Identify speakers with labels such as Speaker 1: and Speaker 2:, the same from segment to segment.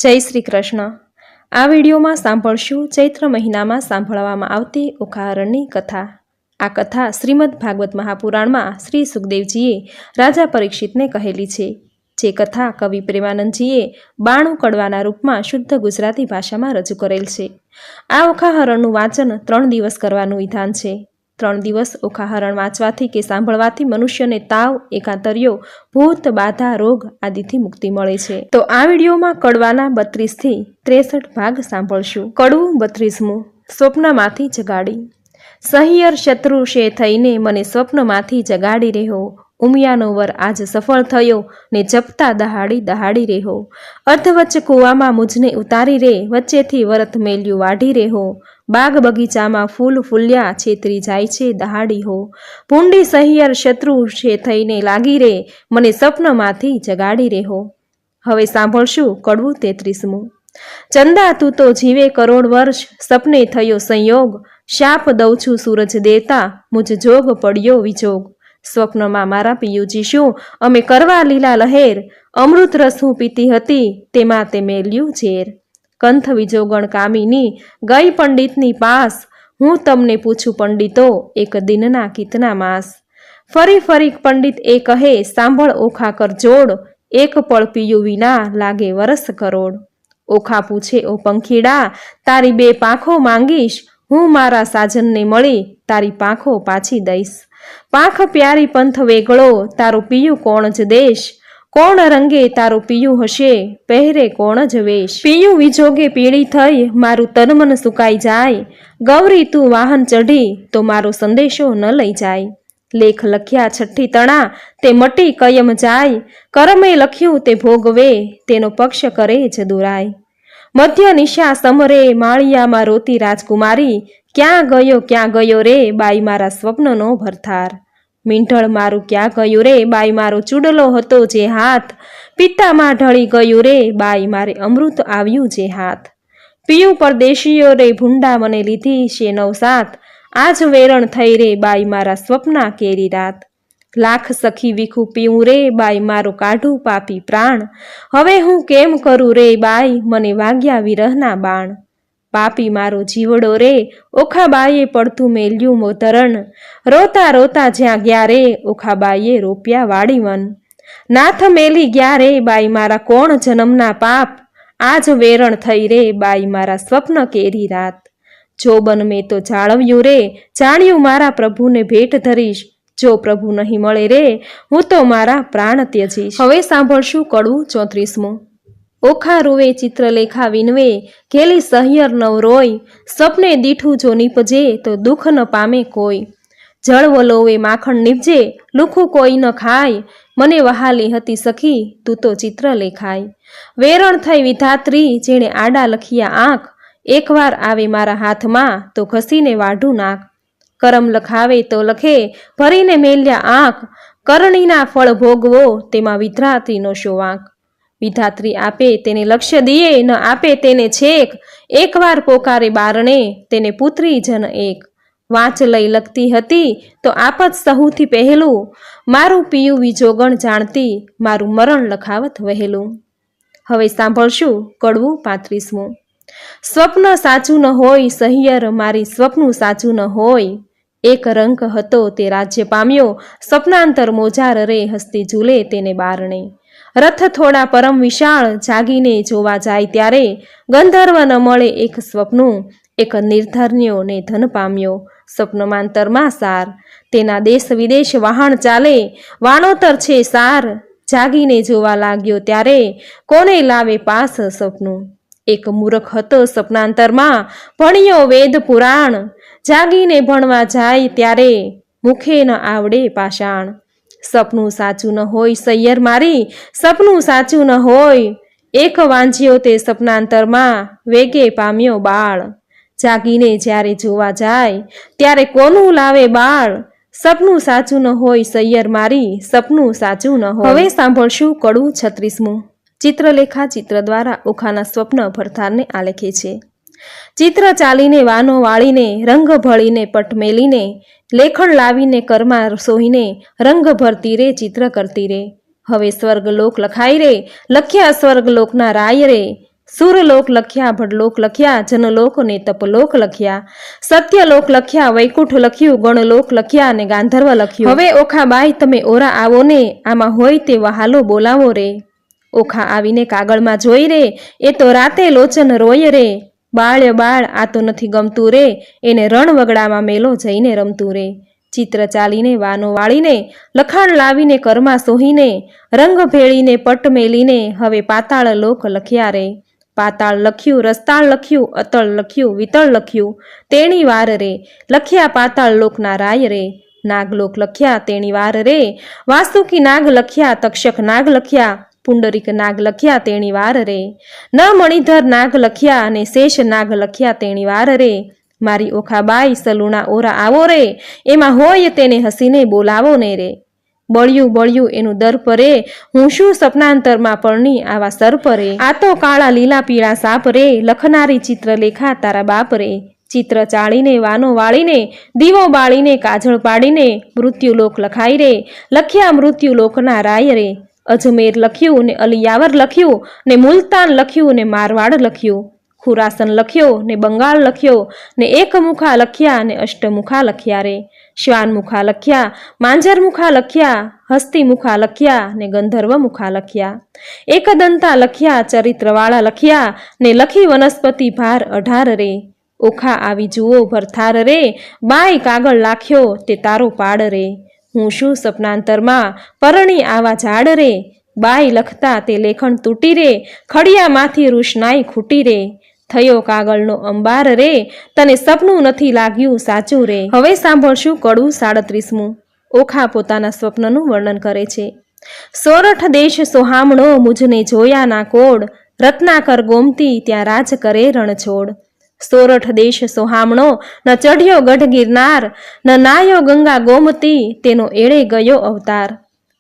Speaker 1: જય શ્રી કૃષ્ણ। આ વિડીયોમાં સાંભળશું ચૈત્ર મહિનામાં સાંભળવામાં આવતી ઓખાહરણની કથા। આ કથા શ્રીમદ ભાગવત મહાપુરાણમાં શ્રી સુખદેવજીએ રાજા પરીક્ષિતને કહેલી છે, જે કથા કવિ પ્રેમાનંદજીએ 92 કડવાના રૂપમાં શુદ્ધ ગુજરાતી ભાષામાં રજૂ કરેલ છે। આ ઓખાહરણનું વાંચન 3 દિવસ કરવાનું વિધાન છે। 3 દિવસ ઓખાહરણ વાંચવાથી કે સાંભળવાથી મનુષ્યને તાવ, એકાંતર્યો, ભૂત, બાધા, રોગ આદિથી મુક્તિ મળે છે। તો આ વિડીયોમાં કડવાના 32 થી 63 ભાગ સાંભળશું। કડવું 32મું। સ્વપ્નમાંથી જગાડી। સહિયર શત્રુ શે થઈને મને સ્વપ્નમાંથી જગાડી રહ્યો। ઉમિયાનો વર આજ સફળ થયો ને જપતા દહાડી દહાડી રહ્યો। અર્ધવચ્ચ કૂવામાં મુજને ઉતારી રે, વચ્ચેથી વરત મેલ્યું વાઢી રહ્યો। બાગ બગીચામાં ફૂલ ફૂલ્યા, છેતરી જાય છે દહાડી હો। ભૂંડી સહિયર શત્રુ શે થઈને લાગી રે, મને સ્વપ્નમાંથી જગાડી રહ્યો। હવે સાંભળશું કડવું 33મું। ચંદા તું તો જીવે કરોડ વર્ષ, સપને થયો સંયોગ। શાપ દઉં છું સૂરજ દેવતા, મુજ જોગ પડ્યો વિજોગ। સ્વપ્નમાં મારા પિયુજી શું અમે કરવા લીલા લહેર, અમૃત રસ હું પીતી હતી તેમાં તે મેલ્યું ઝેર। કંથ વિજોગણ કામિની ગઈ પંડિતની પાસ, હું તમને પૂછું પંડિતો એક દિનના કિતના માસ। ફરી ફરી પંડિત એ કહે સાંભળ ઓખા કર જોડ, એક પળ પીયું વિના લાગે વરસ કરોડ। ઓખા પૂછે ઓ પંખીડા તારી 2 પાંખો માંગીશ, હું મારા સાજનને મળી તારી પાંખો પાછી દઈશ। પાંખ પ્યારી પંથ વેગળો, તારું પિયું કોણ જ દેશ, કોણ રંગે તારું પિયું હશે, પહેરે કોણ જ વેશ। પિયું વિજોગે પીળી થઈ, મારું તનમન સુકાઈ જાય, ગૌરી તું વાહન ચઢી તો મારો સંદેશો ન લઈ જાય। લેખ લખ્યા છઠ્ઠી તણા, તે મટી કયમ જાય, કરમે લખ્યું તે ભોગવે, તેનો પક્ષ કરે જ દુરાય। મધ્ય નિશા સમરે માળિયામાં રોતી રાજકુમારી, ક્યાં ગયો રે બાઈ મારા સ્વપ્નનો ભરથાર। મીંઢળ મારું ક્યાં ગયું રે બાઈ મારો ચૂડલો હતો જે હાથ, પિત્તામાં ઢળી ગયું રે બાઈ મારે અમૃત આવ્યું જે હાથ। પિયું પરદેશીઓ રે ભૂંડા મને લીધી છે 9-7, આજ વેરણ થઈ રે બાઈ મારા સ્વપ્ના કેરી રાત। લાખ સખી વિખું પીવું રે બાઈ મારો કાઢું પાપી પ્રાણ, હવે હું કેમ કરું રે બાઈ મને વાગ્યા વિરહના બાણ। પાપી મારો જીવડો રે ઓખાબાઈએ પડતું મેલ્યું મોતરણ, રોતા રોતા જ્યાં ગયા રે ઓખાબાઈએ રોપ્યા વાડી વન। નાથ મેલી ગયા રે બાઈ મારા કોણ જન્મના પાપ, આજ વેરણ થઈ રે બાઈ મારા સ્વપ્ન કેરી રાત। જોબન મેં તો જાળવ્યું રે, જાણ્યું મારા પ્રભુને ભેટ ધરીશ, જો પ્રભુ નહીં મળે રે હું તો મારા પ્રાણ ત્યજીશ। હવે સાંભળશું કડવું 34મું। ઓખા રૂવે ચિત્રલેખા વિનવે, ઘેલી સહિયર નવ રોય, સપને દીઠું જો નીપજે તો દુઃખ ન પામે કોઈ। જળ વલોવે માખણ નીપજે, લુખું કોઈ ન ખાય, મને વહાલી હતી સખી તું તો ચિત્ર લેખાય। વેરણ થઈ વિધાત્રી જેણે આડા લખિયા આંખ, એકવાર આવે મારા હાથમાં તો ઘસીને વાઢું નાક। કરમ લખાવે તો લખે ભરીને મેલ્યા આંખ, કરણીના ફળ ભોગવો તેમાં વિધાત્રીનો શો વાંક। વિધાત્રી આપે તેને લક્ષ્ય દિયે, ન આપે તેને છેક, એકવાર પોકારે બારણે તેને પુત્રી જન એક। વાંચ લઈ લખતી હતી તો આપત સહુથી પહેલું, મારું પિયું વિજોગણ જાણતી મારું મરણ લખાવત વહેલું। હવે સાંભળશું કડવું 35મું। સ્વપ્ન સાચું ન હોય સહિયર મારી સ્વપ્નું સાચું ન હોય, એક રંક હતો તે રાજ્ય પામ્યો, સ્વપ્નાંતર મોજાર રે હસ્તી ઝૂલે તેને બારણે। રથ થોડા પરમ વિશાળ જાગીને જોવા જાય ત્યારે, ગંધર્વ ન મળે એક સ્વપ્નું, એક નિર્ધન્યો ને ધન પામ્યો સ્વપ્નમાંતરમાં સાર। તેના દેશ વિદેશ વહાણ ચાલે, વાણોતર છે સાર, જાગીને જોવા લાગ્યો ત્યારે કોને લાવે પાસ સ્વપ્નું। એક મૂર્ખ હતો સ્વપ્નાંતરમાં, ભણ્યો વેદ પુરાણ, જાગીને ભણવા જાય ત્યારે મુખે ન આવડે પાષાણ। સપનું સાચું ન હોય સૈયર મારી, સપનું સાચું ન હોય, એક વાંજ્યો તે સપનાંતરમાં વેગે પામ્યો બાળ। જાગીને જ્યારે જોવા જાય ત્યારે કોનું લાવે બાળ, સપનું સાચું ન હોય સૈયર મારી, સપનું સાચું ન હોય। હવે સાંભળશું કડવું 36મું। ચિત્રલેખા ચિત્ર દ્વારા ઓખાના સ્વપ્ન ભરથારને આલેખે છે। ચિત્ર ચાલીને વાનો વાળીને, રંગ ભળીને પટ મેલીને, લેખણ લાવીને કરમાં સોહીને, રંગ ભરતી રે ચિત્ર કરતી રે। હવે સ્વર્ગલોક લખાય રે, લખ્યા સ્વર્ગલોકના રાય રે, સુરલોક લખ્યા, ભડલોક લખ્યા, જનલોક ને તપલોક લખ્યા, સત્યલોક લખ્યા, વૈકુંઠ લખ્યું, ગણલોક લખ્યા અને ગાંધર્વ લખ્યું. હવે ઓખાબાઈ તમે ઓરા આવો ને, આમાં હોય તે વહાલો બોલાવો રે. ઓખા આવીને કાગળમાં જોઈ રે, એ તો રાતે લોચન રોય રે. બાળ્ય બાળ આ તો નથી ગમતું રે, એને રણ વગડામાં મેલો જઈને રમતું રે. ચિત્ર ચાલીને વાનો વાળીને, લખાણ લાવીને કરમાં સોહીને, રંગ ભેળીને પટ મેલીને, હવે પાતાળ લોક લખ્યા રે. પાતાળ લખ્યું, રસ્તાળ લખ્યું, અતળ લખ્યું, વિતળ લખ્યું, તેણી વાર રે. લખ્યા પાતાળ લોકના રાય રે. નાગલોક લખ્યા તેણી વાર રે. વાસુકી નાગ લખ્યા, તક્ષક નાગ લખ્યા, પુંડરીક નાગ લખ્યા તેણી વાર રે. ન મણિધર નાગ લખ્યા અને શેષ નાગ લખ્યા તેણી વાર રે. મારી ઓખાબાઈ સલુણા ઓરા આવો રે, એમાં હોય તેને હસીને બોલાવો ને રે. બળ્યું બળ્યું એનું દર પરે, હું શું સપનાંતરમાં પરણી આવા સર પરે. આ તો કાળા લીલા પીળા સાપ રે, લખનારી ચિત્રલેખા તારા બાપ રે. ચિત્ર ચાળીને વાનો વાળીને, દીવો બાળીને કાજળ પાડીને, મૃત્યુલોક લખાઈ રે. લખ્યા મૃત્યુલોકના રાય રે. અજમેર લખ્યું ને અલિયાવર લખ્યું ને મુલતાન લખ્યું ને મારવાડ લખ્યું. ખુરાસન લખ્યો ને બંગાળ લખ્યો ને એકમુખા લખ્યા ને અષ્ટમુખા લખ્યા રે. શ્વાનમુખા લખ્યા, માંજરમુખા લખ્યા, હસ્તીમુખા લખ્યા ને ગંધર્વ મુખા લખ્યા. એકદંતા લખ્યા, ચરિત્રવાળા લખ્યા ને લખી વનસ્પતિ ભાર 18 રે. ઓખા આવી જુઓ ભરથાર રે, બાઈ કાગળ લાખ્યો તે તારો પાડ રે. હું શું સપનાંતરમાં પરણી આવા ઝાડ રે. બાઈ લખતા તે લેખણ તૂટી રે, ખડિયામાંથી રૂશનાઈ ખૂટી રે. થયો કાગળનો અંબાર રે, તને સપનું નથી લાગ્યું સાચું રે. હવે સાંભળશું કડવું 37મું. ઓખા પોતાના સ્વપ્નનું વર્ણન કરે છે. સોરઠ દેશ સોહામણો મુજને જોયા ના કોડ, રત્નાકર ગોમતી ત્યાં રાજ કરે રણછોડ. સોરઠ દેશ સોહામણો ન ચઢ્યો ગઢ ગિરનાર, ન નાયો ગંગા ગોમતી તેનો એળે ગયો અવતાર.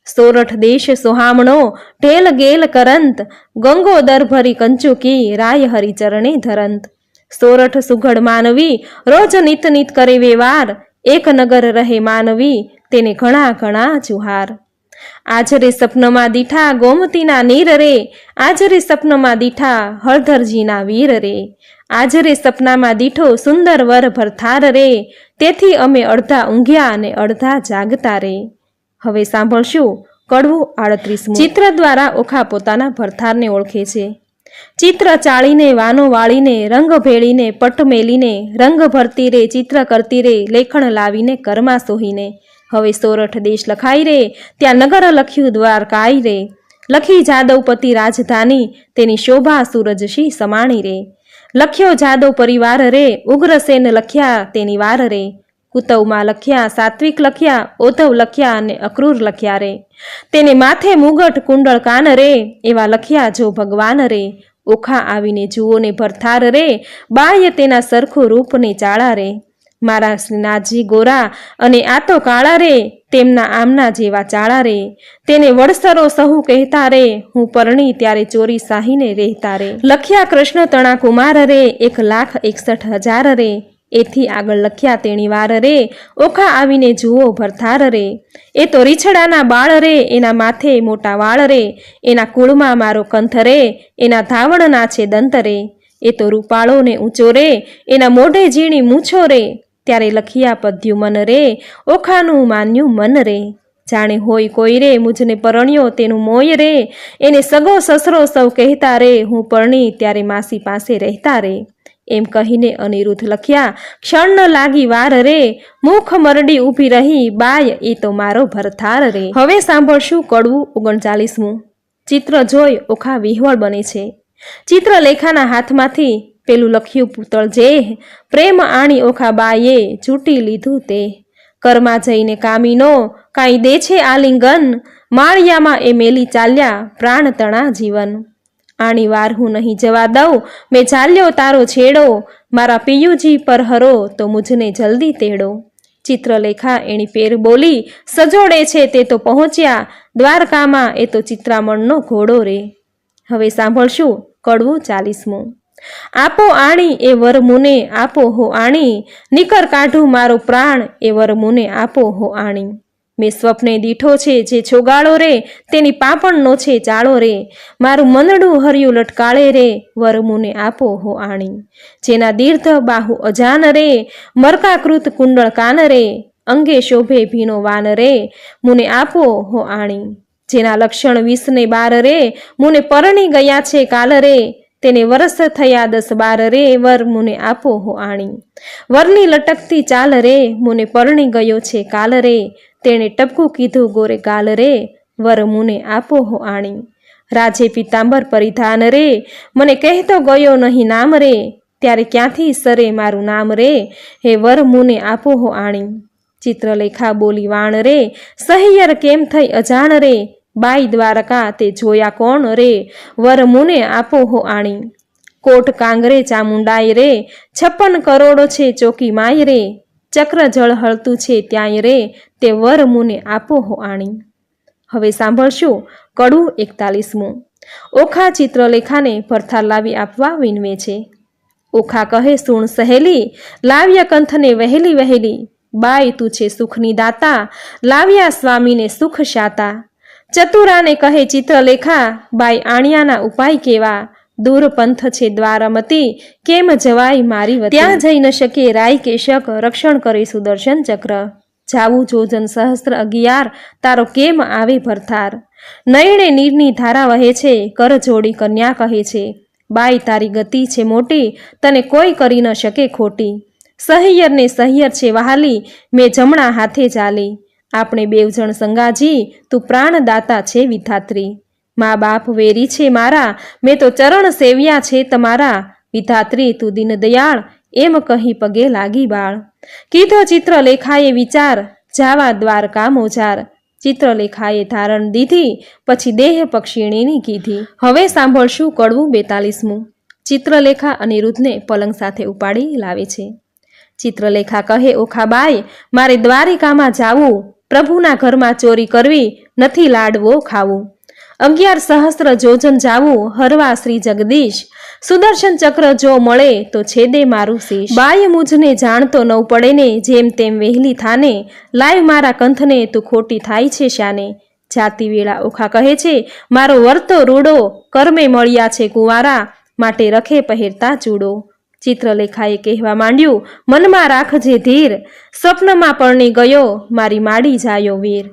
Speaker 1: સોરઠ દેશ સોહામણો ઢેલ ગેલ કરંત, ગંગોદર ભરી કંચુકી રાય હરિચરણે ધરંત. સોરઠ સુઘડ માનવી રોજ નિત નિત કરે વેવાર, એક નગર રહે માનવી તેને ઘણા ઘણા જુહાર. આજરે સપનમાં દીઠા ગોમતીના નીર રે, આજરે સપનમાં દીઠા હળધરજીના વીર રે. આજરે સપનામાં દીઠો સુંદર વર ભરથાર રે, તેથી અમે અડધા ઊંઘ્યા અને અડધા જાગતા રે. હવે સાંભળશું કડવું 38મું. ચિત્ર દ્વારા ઓખા પોતાના ભરથારને ઓળખે છે. ચિત્ર ચાળીને વાનો વાળીને, રંગ ભેળીને પટ મેલીને, રંગ ભરતી રે ચિત્ર કરતી રે, લેખણ લાવીને કરમાં સોહીને. હવે સોરઠ દેશ લખાઈ રે, ત્યાં નગર લખ્યું દ્વારકાઈ રે. લખી જાદવપતિ રાજધાની, તેની શોભા સૂરજશી સમાણી રે. લખ્યો જાદવ પરિવાર રે, ઉગ્રસેન લખ્યા તેની વાર રે. કુતવમાં લખ્યા, સાત્વિક લખ્યા, ઓધવ લખ્યા અને અક્રૂર લખ્યા રે. તેને માથે મુગટ કુંડળ કાન રે, એવા લખ્યા જો ભગવાન રે. ઓખા આવીને જુઓ ને ભરથાર રે, બાળ્ય તેના સરખું રૂપને ચાળા રે. મારા શ્રીનાથજી ગોરા અને આ તો કાળા રે, તેમના આમના જેવા ચાળા રે. તેને વડસરો સહુ કહેતા રે, હું પરણી ત્યારે ચોરી સાહીને રહેતા રે. લખ્યા કૃષ્ણ તણા કુમાર રે, 1,61,000 રે. એથી આગળ લખ્યા તેણી વાર રે, ઓખા આવીને જુઓ ભરથાર રે. એ તો રીછડાના બાળ રે, એના માથે મોટા વાળ રે. એના કુળમાં મારો કંથ રે, એના ધાવણના છે દંત રે. એ તો રૂપાળો ને ઊંચો રે, એના મોઢે ઝીણી મૂછો રે. ત્યારે લખિયા પદ્યું મન રે, ઓખાનું માન્યું મન રે. જાણે હોય કોઈ રે મુજને પરણ્યો તેનું મોય રે, એને સગો સસરો સૌ કહેતા રે, હું પરણી ત્યારે માસી પાસે રહેતા રે. એમ કહીને અનિરુદ્ધ લખ્યા, ક્ષણ ન લાગી વાર રે, મુખ મરડી ઊભી રહી બાય એ તો મારો ભરથાર રે. હવે સાંભળશું કડવું 39મું. ચિત્ર જોઈ ઓખા વિહવળ બને છે. ચિત્રલેખાના હાથમાંથી પેલું લખ્યું પૂતળ જે, પ્રેમ આણી ઓખા બાઈએ ચૂંટી લીધું તે. કરમાં જઈને કામીનો કાંઈ દે છે આલિંગન, માળિયામાં એ મેલી ચાલ્યા પ્રાણ તણા જીવન. આણી વાર હું નહીં જવા દઉં, મેં ચાલ્યો તારો છેડો, મારા પિયુજી પર હરો તો મુજને જલ્દી તેડો. ચિત્રલેખા એની પેર બોલી, સજોડે છે તે તો પહોંચ્યા દ્વારકામાં, એ તો ચિત્રામણનો ઘોડો રે. હવે સાંભળશું કડવું 40મું. આપો આણી એ વર મુને આપો હો આણી, નિકર કાઢું મારો પ્રાણ એ વર મુને આપો હો આણી. મેં સ્વપ્ને દીઠો છે જે છોગાળો રે, તેની પાપણનો છે ચાળો રે, મારું મનડું હર્યું લટકાળે રે, વર મુને આપો હો આણી. જેના દીર્ઘ બાહુ અજાન રે, મરકાકૃત કુંડળ કાન રે, અંગે શોભે ભીનો વાન રે, મુને આપો હો આણી. જેના લક્ષણ 20 ને 12 રે, મુને પરણી ગયા છે કાલ રે, તેને વરસ થયા 10-12 રે, વર મુને આપો હો આણી. વરની લટકતી ચાલ રે, મુને પરણી ગયો છે કાલ રે, તેણે ટપકું કીધું ગોરે ગાલ રે, વર મુને આપો હો આણી. રાજે પિતાંબર પરિધાન રે, મને કહેતો ગયો નહીં નામ રે, ત્યારે ક્યાંથી સરે મારું નામ રે, હે વર મુને આપો હો આણી. ચિત્રલેખા બોલી વાણ રે, સહિયર કેમ થઈ અજાણ રે, બાઈ દ્વારકા તે જોયા કોણ રે, વર મુને આપો હો આણી. કોટ કાંગરે ચામુંડાય રે, 56 કરોડો છે ચોકી માય રે, ચક્ર જળ હળતું છે ત્યાંય રે, તે વર મુને આપો હો આણી. હવે સાંભળશું કડું 41મું. ઓખા ચિત્રલેખાને ભરથાર લાવી આપવા વિનવે છે. ઓખા કહે સુણ સહેલી, લાવ્યા કંથને વહેલી વહેલી, બાઈ તું છે સુખની દાતા, લાવ્યા સ્વામીને સુખ શાતા. ચતુરાને કહે ચિત્રલેખા, બાઈ આણિયાના ઉપાય કેવા, દૂર પંથ છે દ્વારમતી, કેમ જવાય મારી વતી. ત્યાં જઈ ન શકે રાય કેશક, રક્ષણ કરે સુદર્શન ચક્ર. જાવું જોજન સહસ્ત્ર 11, તારો કેમ આવે ભરથાર. નયણે નીરની ધારા વહે છે, કર જોડી કન્યા કહે છે, બાઈ તારી ગતિ છે મોટી, તને કોઈ કરી ન શકે ખોટી. સહિયરને સહિયર છે વહાલી, મેં જમણા હાથે ચાલી, આપણે બેવ જણ સંગાજી, તું પ્રાણદાતા છે વિધાત્રી. મા બાપ વેરી છે મારા, મેં તો ચરણ સેવ્યા છે તમારા, વિધાત્રી તું દીન દયાળ, એમ કહી પગે લાગી બાળ. કીધો ચિત્રલેખાએ વિચાર, જાવા દ્વારકા મોજાર. ચિત્રલેખાએ ધારણ દીધી, પછી દેહ પક્ષીણીની કીધી. હવે સાંભળશું કડવું 42મું. ચિત્રલેખા અનિરુદ્ધને પલંગ સાથે ઉપાડી લાવે છે. ચિત્રલેખા કહે ઓખાબાઈ, મારે દ્વારિકામાં જાવું, પ્રભુના ઘરમાં ચોરી કરવી, નથી લાડવો ખાવું. 11 સહસ્ત્ર જોજન જાવું, હરવા શ્રી જગદીશ, સુદર્શન ચક્ર જો મળે તો છેદે મારું શીશ. બાઈ મુજને જાણતો નવ પડે ને, જેમ તેમ વહેલી થાને, લાય મારા કંથને તું ખોટી થાય છે શાને. જાતી વેળા ઓખા કહે છે, મારો વર્તો રૂડો, કર્મે મળ્યા છે કુંવારા, માટે રખે પહેરતા ચૂડો. ચિત્રલેખાએ કહેવા માંડ્યું, મનમાં રાખજે ધીર, સ્વપ્નમાં પરણી ગયો, મારી માડી જાયો વીર.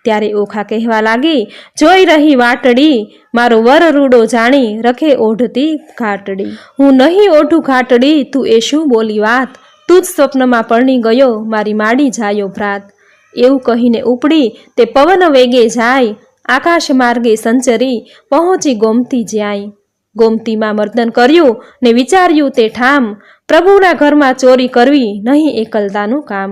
Speaker 1: ત્યારે ઓખા કહેવા લાગી, જોઈ રહી વાટડી, મારો વર રૂડો જાણી, રખે ઓઢતી ઘાટડી. હું નહીં ઓઢું ઘાટડી, તું એ શું બોલી વાત, તું જ સ્વપ્નમાં પરણી ગયો, મારી માડી જાયો ભ્રાત. એવું કહીને ઉપડી તે પવન વેગે જાય, આકાશ માર્ગે સંચરી, પહોંચી ગોમતી જ્યાંય. ગોમતીમાં મર્દન કર્યું ને વિચાર્યું તે ઠામ, પ્રભુના ઘરમાં ચોરી કરવી નહીં એકલતાનું કામ.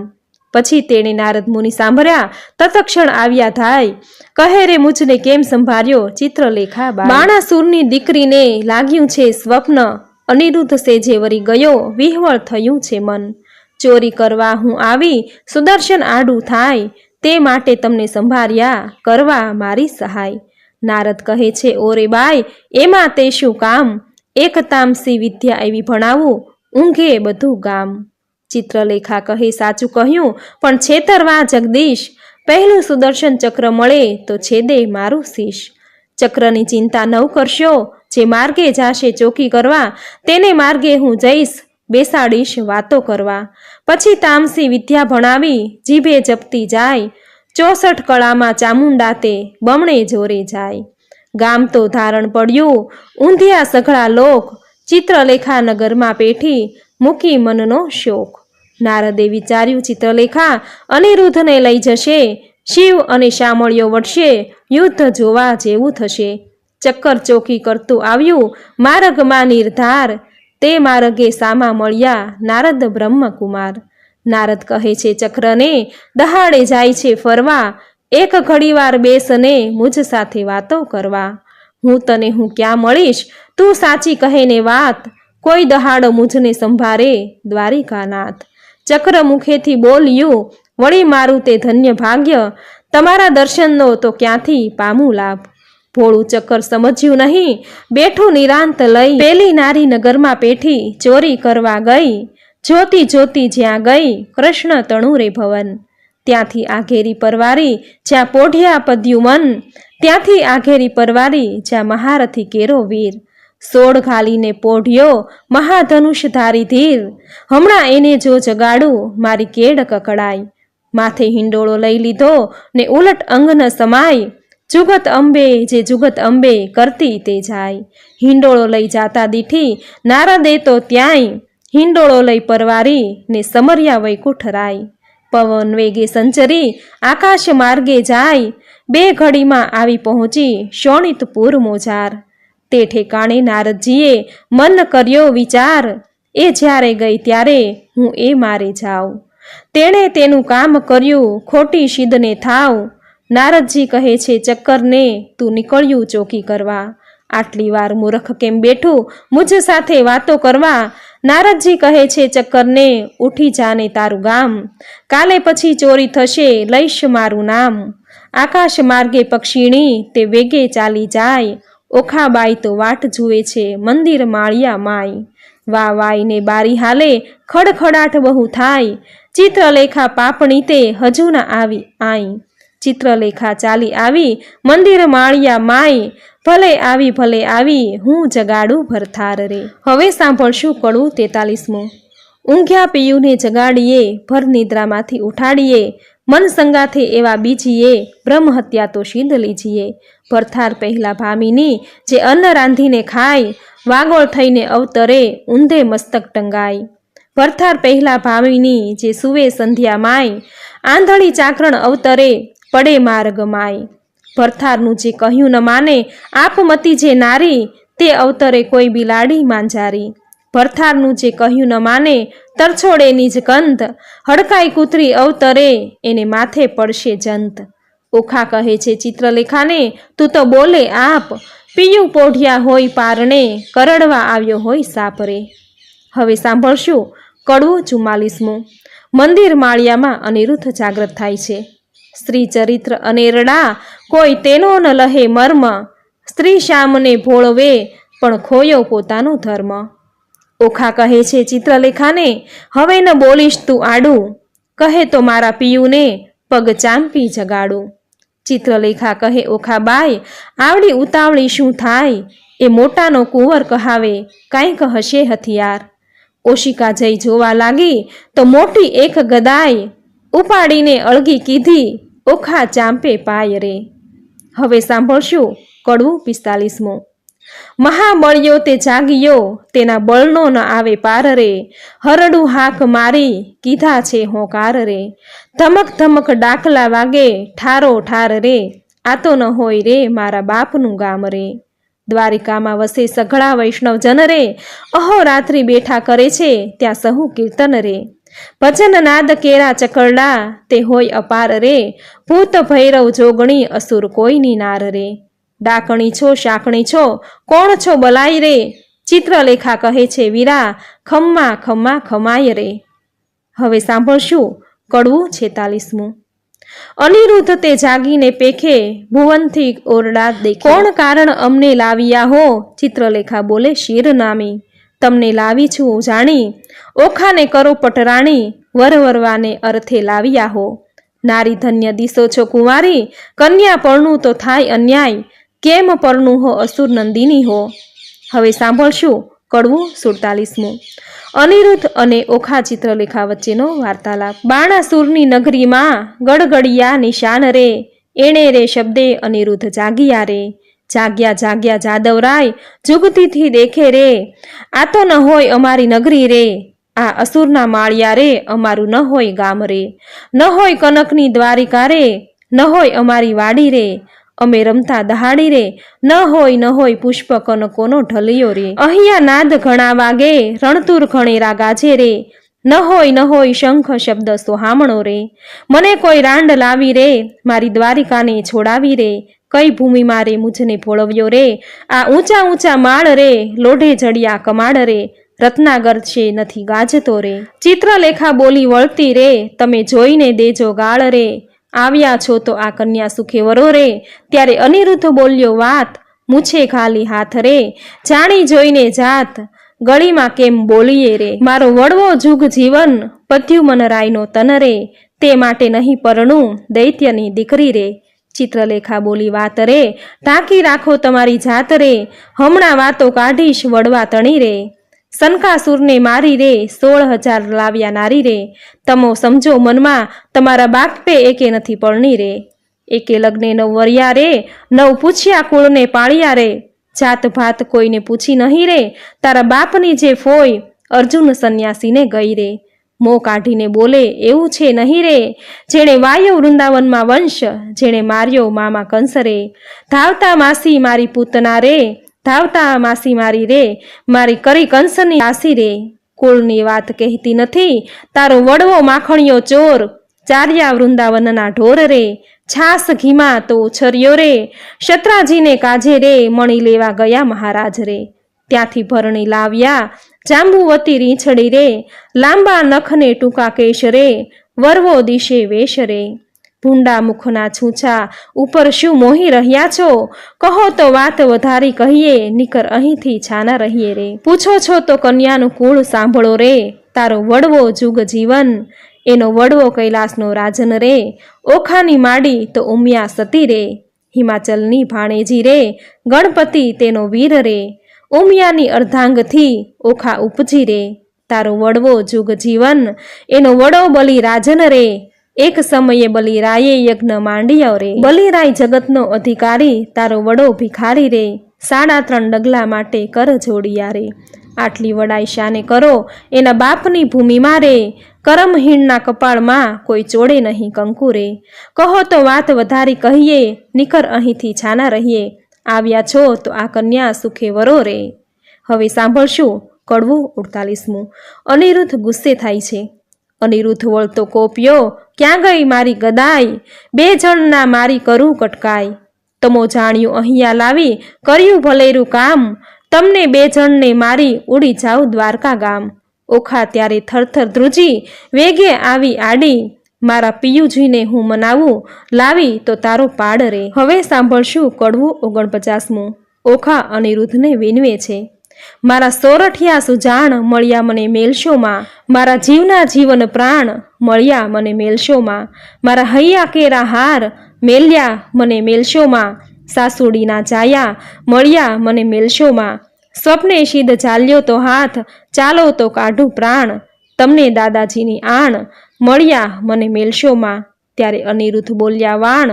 Speaker 1: પછી તેણે નારદ મુનિ સાંભળ્યા, તત્ક્ષણ આવ્યા ધાય, કહે રે મુજને કેમ સંભાળ્યો ચિત્રલેખા બાઈ. બાણાસુરની દીકરીને લાગ્યું છે સ્વપ્ન, અનિરુદ્ધ સેજે વરી ગયો, વિહવળ થયું છે મન. ચોરી કરવા હું આવી, સુદર્શન આડું થાય, તે માટે તમને સંભાળ્યા, કરવા મારી સહાય. નારદ કહે છે ઓરે બાઈ, એમાં તે શું કામ, એક તામસી વિદ્યા એવી ભણાવું, ઊંઘે બધું ગામ. ચિત્રલેખા કહે સાચું કહ્યું, પણ છેતરવા જગદીશ, પહેલું સુદર્શન ચક્ર મળે તો છેદે મારું શીશ. ચક્રની ચિંતા નવ કરશો, જે માર્ગે જાશે ચોકી કરવા, તેને માર્ગે હું જઈશ, બેસાડીશ વાતો કરવા. પછી તામસી વિદ્યા ભણાવી, જીભે જપતી જાય, 64 કળામાં ચામુંડા તે બમણે જોરે જાય. ગામ તો ધારણ પડ્યું, ઊંધિયા સઘળા લોક, ચિત્રલેખા નગરમાં પેઠી, મૂકી મનનો શોક. નારદે વિચાર્યું ચિત્રલેખા અનિરુદ્ધને લઈ જશે, શિવ અને શામળિયો વળશે, યુદ્ધ જોવા જેવું થશે. ચક્કર ચોકી કરતું આવ્યું, માર્ગમાં નિર્ધાર, તે માર્ગે સામા મળ્યા નારદ બ્રહ્મકુમાર. નારદ કહે છે ચક્રને, દહાડે જાય છે ફરવા, એક ઘડીવાર બેસને મુજ સાથે વાતો કરવા. હું તને હું ક્યાં મળીશ, તું સાચી કહે ને વાત, કોઈ દહાડો મુજને સંભારે દ્વારિકાનાથ. ચક્ર મુખેથી બોલ્યું, વળી મારું તે ધન્ય ભાગ્ય, તમારા દર્શનનો તો ક્યાંથી પામું લાભ. ભોળું ચક્કર સમજ્યું નહીં, બેઠું નિરાંત લઈ, પેલી નારી નગરમાં પેઠી ચોરી કરવા ગઈ, જોતી જોતી જ્યાં ગઈ, કૃષ્ણ તણુરે ભવન. ત્યાંથી આઘેરી પરવારી જ્યાં પોઢિયા પદ્યું મન, ત્યાંથી આઘેરી પરવારી જ્યાં મહારથી કેરો વીર, સોળ ઘાલીને પોઢ્યો મહાધનુષધારી ધીર, હમણાં એને જો જગાડું મારી કેડ કકડાય, માથે હિંડોળો લઈ લીધો ને ઉલટ અંગ ન સમાય, જુગત અંબે જે જુગત અંબે કરતી તે જાય, હિંડોળો લઈ જાતા દીઠી નારદે તો ત્યાંય, હિંડોળો લઈ પરવારી ને સમર્યા વૈકુંઠ રાય, પવન વેગે સંચરી આકાશ માર્ગે જાય, બે ઘડીમાં આવી પહોંચી શોણિતપુર મોજાર, તે ઠેકાણે નારદજીએ મન કર્યો વિચાર, એ જ્યારે ગઈ ત્યારે હું એ મારે જાઉં, તેણે તેનું કામ કર્યું ખોટી સિદ્ધને થાવ, નારદજી કહે છે ચક્કરને તું નીકળ્યું ચોકી કરવા, આટલી વાર મૂર્ખ કેમ બેઠું મુझ સાથે વાતો કરવા, નારદજી કહે છે ચક્કરને ઉઠી જાને તારું ગામ, કાલે પછી ચોરી થશે લઈશ મારું નામ, આકાશ માર્ગે પક્ષીણી તે વેગે ચાલી જાય, ઓખાબાઈ તો વાટ જુએ છે મંદિર માળિયા માય, વા વાઈને બારી હાલે ખડખડાટ બહુ થાય, ચિત્રલેખા પાપણી તે હજુ ના આવી આઈ, ચિત્રલેખા ચાલી આવી મંદિર માળિયા માય, ભલે આવી હું જગાડું ભરથાર રે. હવે સાંભળશું કડવું 43મું. ઊંઘ્યા પિયુને જગાડીએ, ભર નિદ્રામાંથી ઉઠાડીએ, મન સંગાથે એવા બીજીએ, બ્રહ્મ હત્યા તો સિદ્ધ લીજીએ, ભરથાર પહેલા ભામીની જે અન્ન રાંધીને ખાય, વાગોળ થઈને અવતરે ઊંધે મસ્તક ટંગાય, ભરથાર પહેલા ભામીની જે સુવે સંધ્યા માય, આંધળી ચાકરણ અવતરે પડે માર્ગ માય, ભરથારનું જે કહ્યું ન માને આપમતી જે નારી, તે અવતરે કોઈ બિલાડી માંજારી, ભરથારનું જે કહ્યું ન માને તરછોડે નિજ કંત, હડકાઈ કૂતરી અવતરે એને માથે પડશે જંત, ઓખા કહે છે ચિત્રલેખાને તું તો બોલે આપ, પિયું પોઢિયા હોય પારણે કરડવા આવ્યો હોય સાપરે. હવે સાંભળશું કડવું 44મું. મંદિર માળિયામાં અનિરુદ્ધ જાગ્રત થાય છે. સ્ત્રી ચરિત્ર અનેરડા કોઈ તેનો ન લહે મર્મ, સ્ત્રી શામને ભોળવે પણ ખોયો પોતાનો ધર્મ. ઓખા કહે છે ચિત્રલેખાને હવે ન બોલીશ તું આડું, કહે તો મારા પિયુને પગ ચાંપી જગાડું. ચિત્રલેખા કહે ઓખાબાઈ આવડી ઉતાવળી શું થાય, એ મોટાનો કુંવર કહાવે કાંઈક હશે હથિયાર. ઓશિકા જઈ જોવા લાગી તો મોટી એક ગદાય, ઉપાડીને અળગી કીધી ઓખા ચાંપે પાય રે. હવે સાંભળશું કડવું 45મું. મહાબળિયો તે જાગિયો તેના બળનો ન આવે પાર રે, હરડું હાક મારી કીધા છે હોકાર રે, ધમક ધમક ડાકલા વાગે ઠારો ઠાર રે, આ તો ન હોય રે મારા બાપનું ગામ રે. દ્વારિકામાં વસે સઘળા વૈષ્ણવજન રે, અહોરાત્રિ બેઠા કરે છે ત્યાં સહુ કીર્તન રે, ભજન નાદ કેરા ચકરડા તે હોય અપાર રે, ભૂત ભૈરવ જોગણી અસુર કોઈની નાર રે, ડાકણી છો શાકણી છો કોણ છો બલાઈ રે, ચિત્રલેખા કહે છે વીરા ખમ્મા ખમ્મા ખમાય રે. હવે સાંભળશું કડવું 46મું. અનિરુદ્ધ તે જાગીને પેખે ભુવનથી ઓરડા દેખે, કોણ કારણ અમને લાવ્યા હો, ચિત્રલેખા બોલે શિર નામી, તમને લાવી છું જાણી, ઓખાને કરો પટરાણી વરવરવાને અર્થે લાવ્યા હો, નારી ધન્ય દિશો છો કુંવારી, કન્યા પરણું તો થાય અન્યાય, કેમ પરણું હો અસુર નંદિની હો. હવે સાંભળશું કડવું 47મું. અનિરુદ્ધ અને ઓખા ચિત્રલેખા વચ્ચેનો વાર્તાલાપ. બાણાસુરની નગરીમાં ગડગડિયા નિશાન રે, એણે રે શબ્દે અનિરુદ્ધ જાગિયા રે, જાગ્યા જાગ્યા જાદવરાય જુગતીથી દેખે રે, આ તો ન હોય અમારી નગરી રે, આ અસુરના માળિયા રે અમારું ન હોય ગામ રે, ન હોય કનકની દ્વારિકા રે, ન હોય અમારી વાડી રે, અમે રમતા દહાડી રે, ન હોય પુષ્પ કનકોનો ઢલિયો રે, અહીંયા નાદ ઘણા વાગે રણતુર ઘણેરા ગાજે રે, ન હોય શંખ શબ્દ સોહામણો રે, મને કોઈ રાંડ લાવી રે મારી દ્વારિકાને છોડાવી રે, કઈ ભૂમિ મારે મુझને ભોળવ્યો રે, આ ઊંચા ઊંચા માળ રે લોઢે જડિયા કમાડ રે, રત્નાગર છે નથી ગાજતો રે. ચિત્રલેખા બોલી વળતી રે તમે જોઈને દેજો ગાળ રે, આવ્યા છો તો આ કન્યા સુખે વરો રે, ત્યારે અનિરુદ્ધ બોલ્યો વાત મૂછે ખાલી હાથ રે, જાણી જોઈને જાત ગળીમાં કેમ બોલીએ રે, મારો વડવો જુગ જીવન પદ્યુમન રાયનો તન રે, તે માટે નહીં પરણું દૈત્યની દીકરી રે. ચિત્રલેખા બોલી, વાત રે ઢાંકી રાખો તમારી જાત રે, હમણાં વાતો કાઢીશ વડવા તણી રે. શનકાસુરને મારી રે 16,000 લાવ્યા નારી રે, તમો સમજો મનમાં તમારા બાપે એકે નથી પરણી રે. એકે લગ્ને 9 વર્યા રે, 9 પૂછ્યા કુળને પાળ્યા રે, જાત ભાત કોઈને પૂછી નહીં રે, તારા બાપની જે ફોય અર્જુન સંન્યાસીને ગઈ રે. મોં કાઢીને બોલે એવું છે નહીં રે, જેણે વાયો વૃંદાવનમાં વંશ, જેણે માર્યો મામા કંસ રે. ધાવતા માસી મારી પૂતના રે, ધાવતા માસી મારી રે, મારી કરી કંસની દાસી રે. કુળની વાત કહેતી નથી, તારો વડવો માખણિયો ચોર, ચાર્યા વૃંદાવનના ઢોર રે. છાસ ઘીમાં તો ઉછર્યો રે, શત્રાજીને કાજે રે, મણી લેવા ગયા મહારાજ રે. ત્યાંથી ભરણી લાવ્યા જાંબુવતી રીંછડી રે, લાંબા નખને ટૂંકા કેશ રે, વરવો દિશે વેશ રે. ભૂંડા મુખના છૂછા ઉપર શું મોહી રહ્યા છો, કહો તો વાત વધારી કહીએ, નીકર અહીંથી છાના રહીએ રે. પૂછો છો તો કન્યાનું કુળ સાંભળો રે, તારો વડવો જુગ જીવન, એનો વડવો કૈલાસનો રાજન રે. ઓખાની માડી તો ઉમિયા સતી રે, હિમાચલની ભાણેજી રે, ગણપતિ તેનો વીર રે. ઉમિયાની અર્ધાંગથી ઓખા ઉપજી રે, તારો વડવો જુગ જીવન, એનો વડો બલિ રાજન રે. એક સમયે બલિરાયે યજ્ઞ માંડ્યો રે, બલિરાય જગતનો અધિકારી, તારો વડો ભિખારી રે. 3.5 ડગલા માટે કર જોડિયા રે, આટલી વડાઈ શાને કરો એના બાપની ભૂમિમાં રે. કરમહીણના કપાળમાં કોઈ ચોડે નહીં કંકુ રે. કહો તો વાત વધારી કહીએ, નીકર અહીંથી છાના રહીએ. આવ્યા છો તો આ કન્યા સુખે વરો રે. હવે સાંભળશું કડવું 48મું. અનિરુદ્ધ ગુસ્સે થાય છે. અનિરુદ્ધ વળતો કોપ્યો, ક્યાં ગઈ મારી ગદાઈ, 2 જણના મારી કરું કટકાય. તમો જાણ્યું અહીંયા લાવી કર્યું ભલેરું કામ, તમને 2 જણને મારી ઉડી જાઉં દ્વારકા ગામ. ઓખા ત્યારે થરથર ધ્રુજી વેગે આવી આડી, મારા પિયુજીને હું મનાવું લાવી તો તારો પાડ રે. હવે સાંભળશું કડવું 49મું. ઓખા અનિરુદ્ધને વિનવે છે. મારા સોરઠિયા સુજાણ મળ્યા મને મેલશોમાં, મારા જીવના જીવન પ્રાણ મળ્યા મને મેલશોમાં. મારા હૈયા કેરા હાર મેલ્યા મને મેલશોમાં, સાસુડીના જાયા મળ્યા મને મેલશોમાં. સ્વપ્ને સિદ્ધ ચાલ્યો તો હાથ, ચાલો તો કાઢું પ્રાણ, તમને દાદાજીની આણ મળ્યા મને મેલશોમાં. ત્યારે અનિરુદ્ધ બોલ્યા વાણ,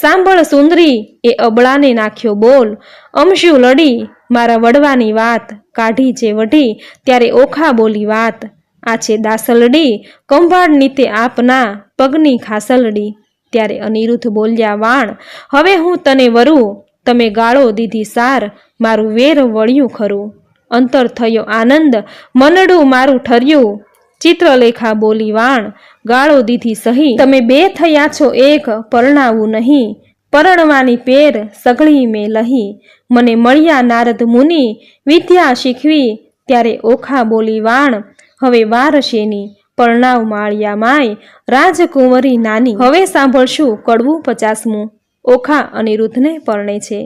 Speaker 1: સાંભળ સુંદરી એ અબળાને નાખ્યો બોલ, અમશું લડી મારા વડવાની વાત, કાઢી જે વઢી ત્યારે ઓખા બોલી વાત. આ છે દાસલડી કંભાળ નીતે આપના પગની ખાસલડી. ત્યારે અનિરુદ્ધ બોલ્યા વાણ, હવે હું તને વરું, તમે ગાળો દીધી સાર, મારું વેર વળ્યું ખરું. અંતર થયો આનંદ મનડું મારું ઠર્યું. ચિત્રલેખા બોલી વાણ, ગાળો દીધી સહી, તમે 2 થયા છો એક, પરણાવું નહીં, પરણવાની પેર સગળી મેં લહી. મને મળ્યા નારદ મુનિ વિદ્યા શીખવી. ત્યારે ઓખા બોલી વાણ, હવે વાર શેની, પરણાવ માળિયા માય રાજકુંવરી નાની. હવે સાંભળશું કડવું 50મું. ઓખા અનિરુદ્ધને પરણે છે.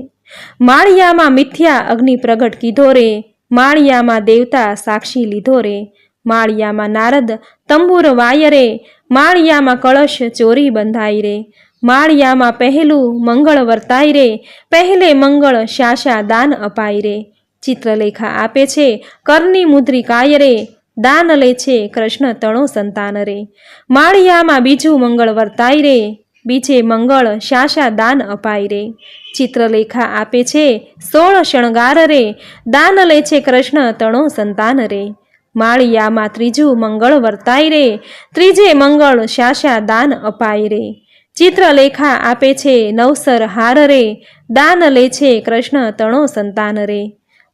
Speaker 1: માળિયામાં મિથ્યા અગ્નિ પ્રગટ કીધો રે, માળિયામાં દેવતા સાક્ષી લીધો રે. માળિયામાં નારદ તંબુર વાય રે, માળિયામાં કળશ ચોરી બંધાય રે. માળિયામાં પહેલું મંગળ વર્તાય રે, પહેલે મંગળ શાશા દાન અપાય રે. ચિત્રલેખા આપે છે કરની મુદ્રિકાય રે, દાન લે છે કૃષ્ણ તણો સંતાન રે. માળિયામાં બીજું મંગળ વર્તાય રે, બીજે મંગળ શાશા દાન અપાય રે. ચિત્રલેખા આપે છે 16 શણગાર રે, દાન લે છે કૃષ્ણ તણો સંતાન રે. માળિયામાં ત્રીજું મંગળ વર્તાય રે, ત્રીજે મંગળ શાશા દાન અપાય રે. ચિત્રલેખા આપે છે 9 હાર રે, દાન લે છે કૃષ્ણ તણો સંતાન રે.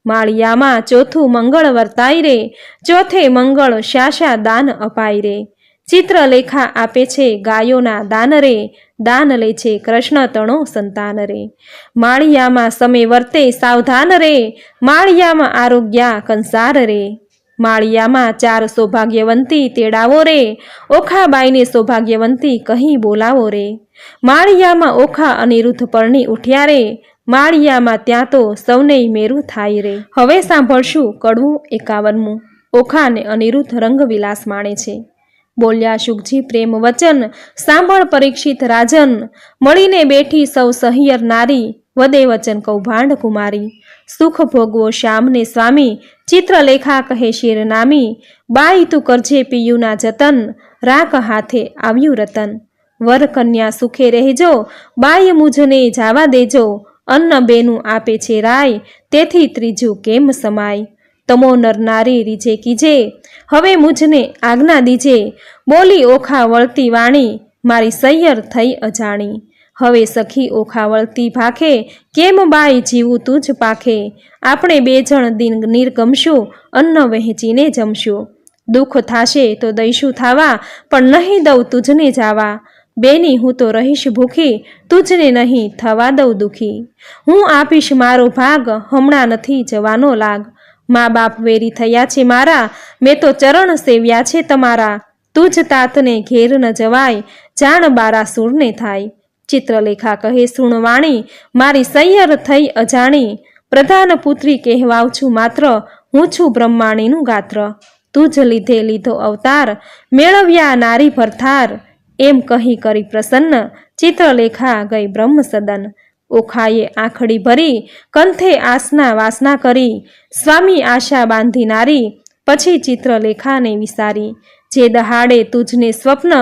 Speaker 1: માળિયામાં ચોથું મંગળ વર્તાય રે, ચોથે મંગળ શાશા દાન અપાય રે. ચિત્રલેખા આપે છે ગાયોના દાન રે, દાન લે છે કૃષ્ણ તણો સંતાન રે. માળિયામાં સમે વર્તે સાવધાન રે, માળિયામાં આરોગ્યા કંસાર રે. માળિયામાં 4 સૌભાગ્યવંતી તેડાવો રે, ઓખાબાઈને સૌભાગ્યવંતી કહી બોલાવો રે. માળિયામાં ઓખા અનિરુદ્ધ પરણી ઉઠ્યા રે, માળિયામાં ત્યાં તો સૌનેય મેરું થાય રે. હવે સાંભળશું કડવું 51મું. ઓખા અને અનિરુદ્ધ રંગવિલાસ માણે છે. બોલ્યા શુકજી પ્રેમ વચન, સાંભળ પરીક્ષિત રાજન, મળીને બેઠી સૌ સહિયર નારી, વદે વચન કૌભાંડ કુમારી. સુખ ભોગવો શ્યામને સ્વામી, ચિત્રલેખા કહે શિર નામી, બાઈ તું કરજે પિયુના જતન, રાખ હાથે આવ્યું રતન. વર કન્યા સુખે રહેજો, બાઈ મુજને જાવા દેજો, અન્ન બેનું આપે છે રાય, તેથી ત્રીજું કેમ સમાય. તમો નર નારી રીજે કીજે, હવે મુજને આજ્ઞા દીજે, બોલી ઓખા વળતી વાણી, મારી સૈયર થઈ અજાણી. હવે સખી ઓખા વળતી ભાખે, કેમ બાઈ જીવું તું જ પાખે, આપણે બે જણ દિન નિર્ગમશું, અન્ન વહેંચીને જમશું. દુઃખ થાશે તો દઈશું થાવા, પણ નહીં દઉં તુજને જાવા, બેની હું તો રહીશ ભૂખી, તુજને નહીં થવા દઉં દુખી. હું આપીશ મારો ભાગ, હમણાં નથી જવાનો લાગ, મા બાપ વેરી થયા છે મારા, મેં તો ચરણ સેવ્યા છે તમારા, તુજ તાતને ઘેર ન જવાય, જાણ બારાસુરને થાય. ચિત્રલેખા કહે સુણવાણી, મારી સૈયર થઈ અજાણી, પ્રધાન પુત્રી કહેવાઉં છું માત્ર, હું છું બ્રહ્માણીનું ગાત્ર. તુજ લીધે લીધો અવતાર, મેળવ્યા નારી ભરથાર, એમ કહી કરી પ્રસન્ન, ચિત્રલેખા ગઈ બ્રહ્મ સદન. ઓખાએ આંખડી ભરી, કંથે આસના વાસના કરી, સ્વામી આશા બાંધી નારી, પછી ચિત્રલેખાને વિસારી. જે દહાડે તુજને સ્વપ્ન,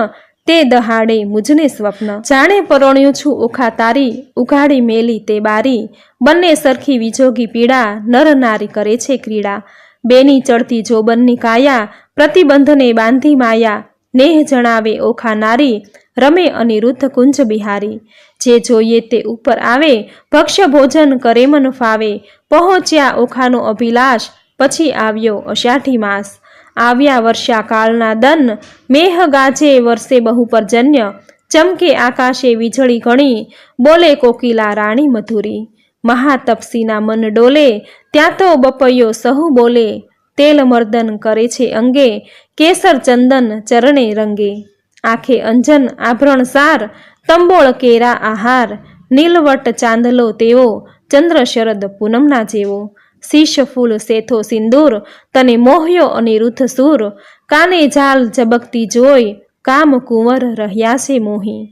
Speaker 1: તે દહાડે મુજને સ્વપ્ન, જાણે પરોણ્યું છું ઓખા તારી, ઉઘાડી મેલી તે બારી, બંને સરખી વિજોગી પીડા, નર નારી કરે છે ક્રીડા. બેની ચડતી જોબનની કાયા, પ્રતિબંધને બાંધી માયા, નેહ જણાવે ઓખા નારી, રમે અનિરુદ્ધ કુંજ બિહારી. જે જોઈએ તે ઉપર આવે, ભક્ષ્ય ભોજન કરે મન ફાવે, પહોંચ્યા ઓખાનો અભિલાષ, પછી આવ્યો અષાઢી માસ. આવ્યા વર્ષા કાળના દન, મેહ ગાજે વર્ષે બહુ પર્જન્ય, ચમકે આકાશે વીજળી ઘણી, બોલે કોકિલા રાણી મધુરી. મહાતપસીના મન ડોલે, ત્યાં તો બપૈયો સહુ બોલે, તેલ મર્દન કરે છે અંગે, કેસર ચંદન ચરણે રંગે. આંખે અંજન આભરણ સાર, તંબોળ કેરા આહાર, નીલવટ ચાંદલો તેવો, ચંદ્ર શરદ પૂનમના જેવો. શીશ ફૂલ સેથો સિંદૂર, તને મોહ્યો અનિરુદ્ધ સૂર, કાને જાલ ઝબકતી જોઈ, કામ કુંવર રહ્યા છે મોહી.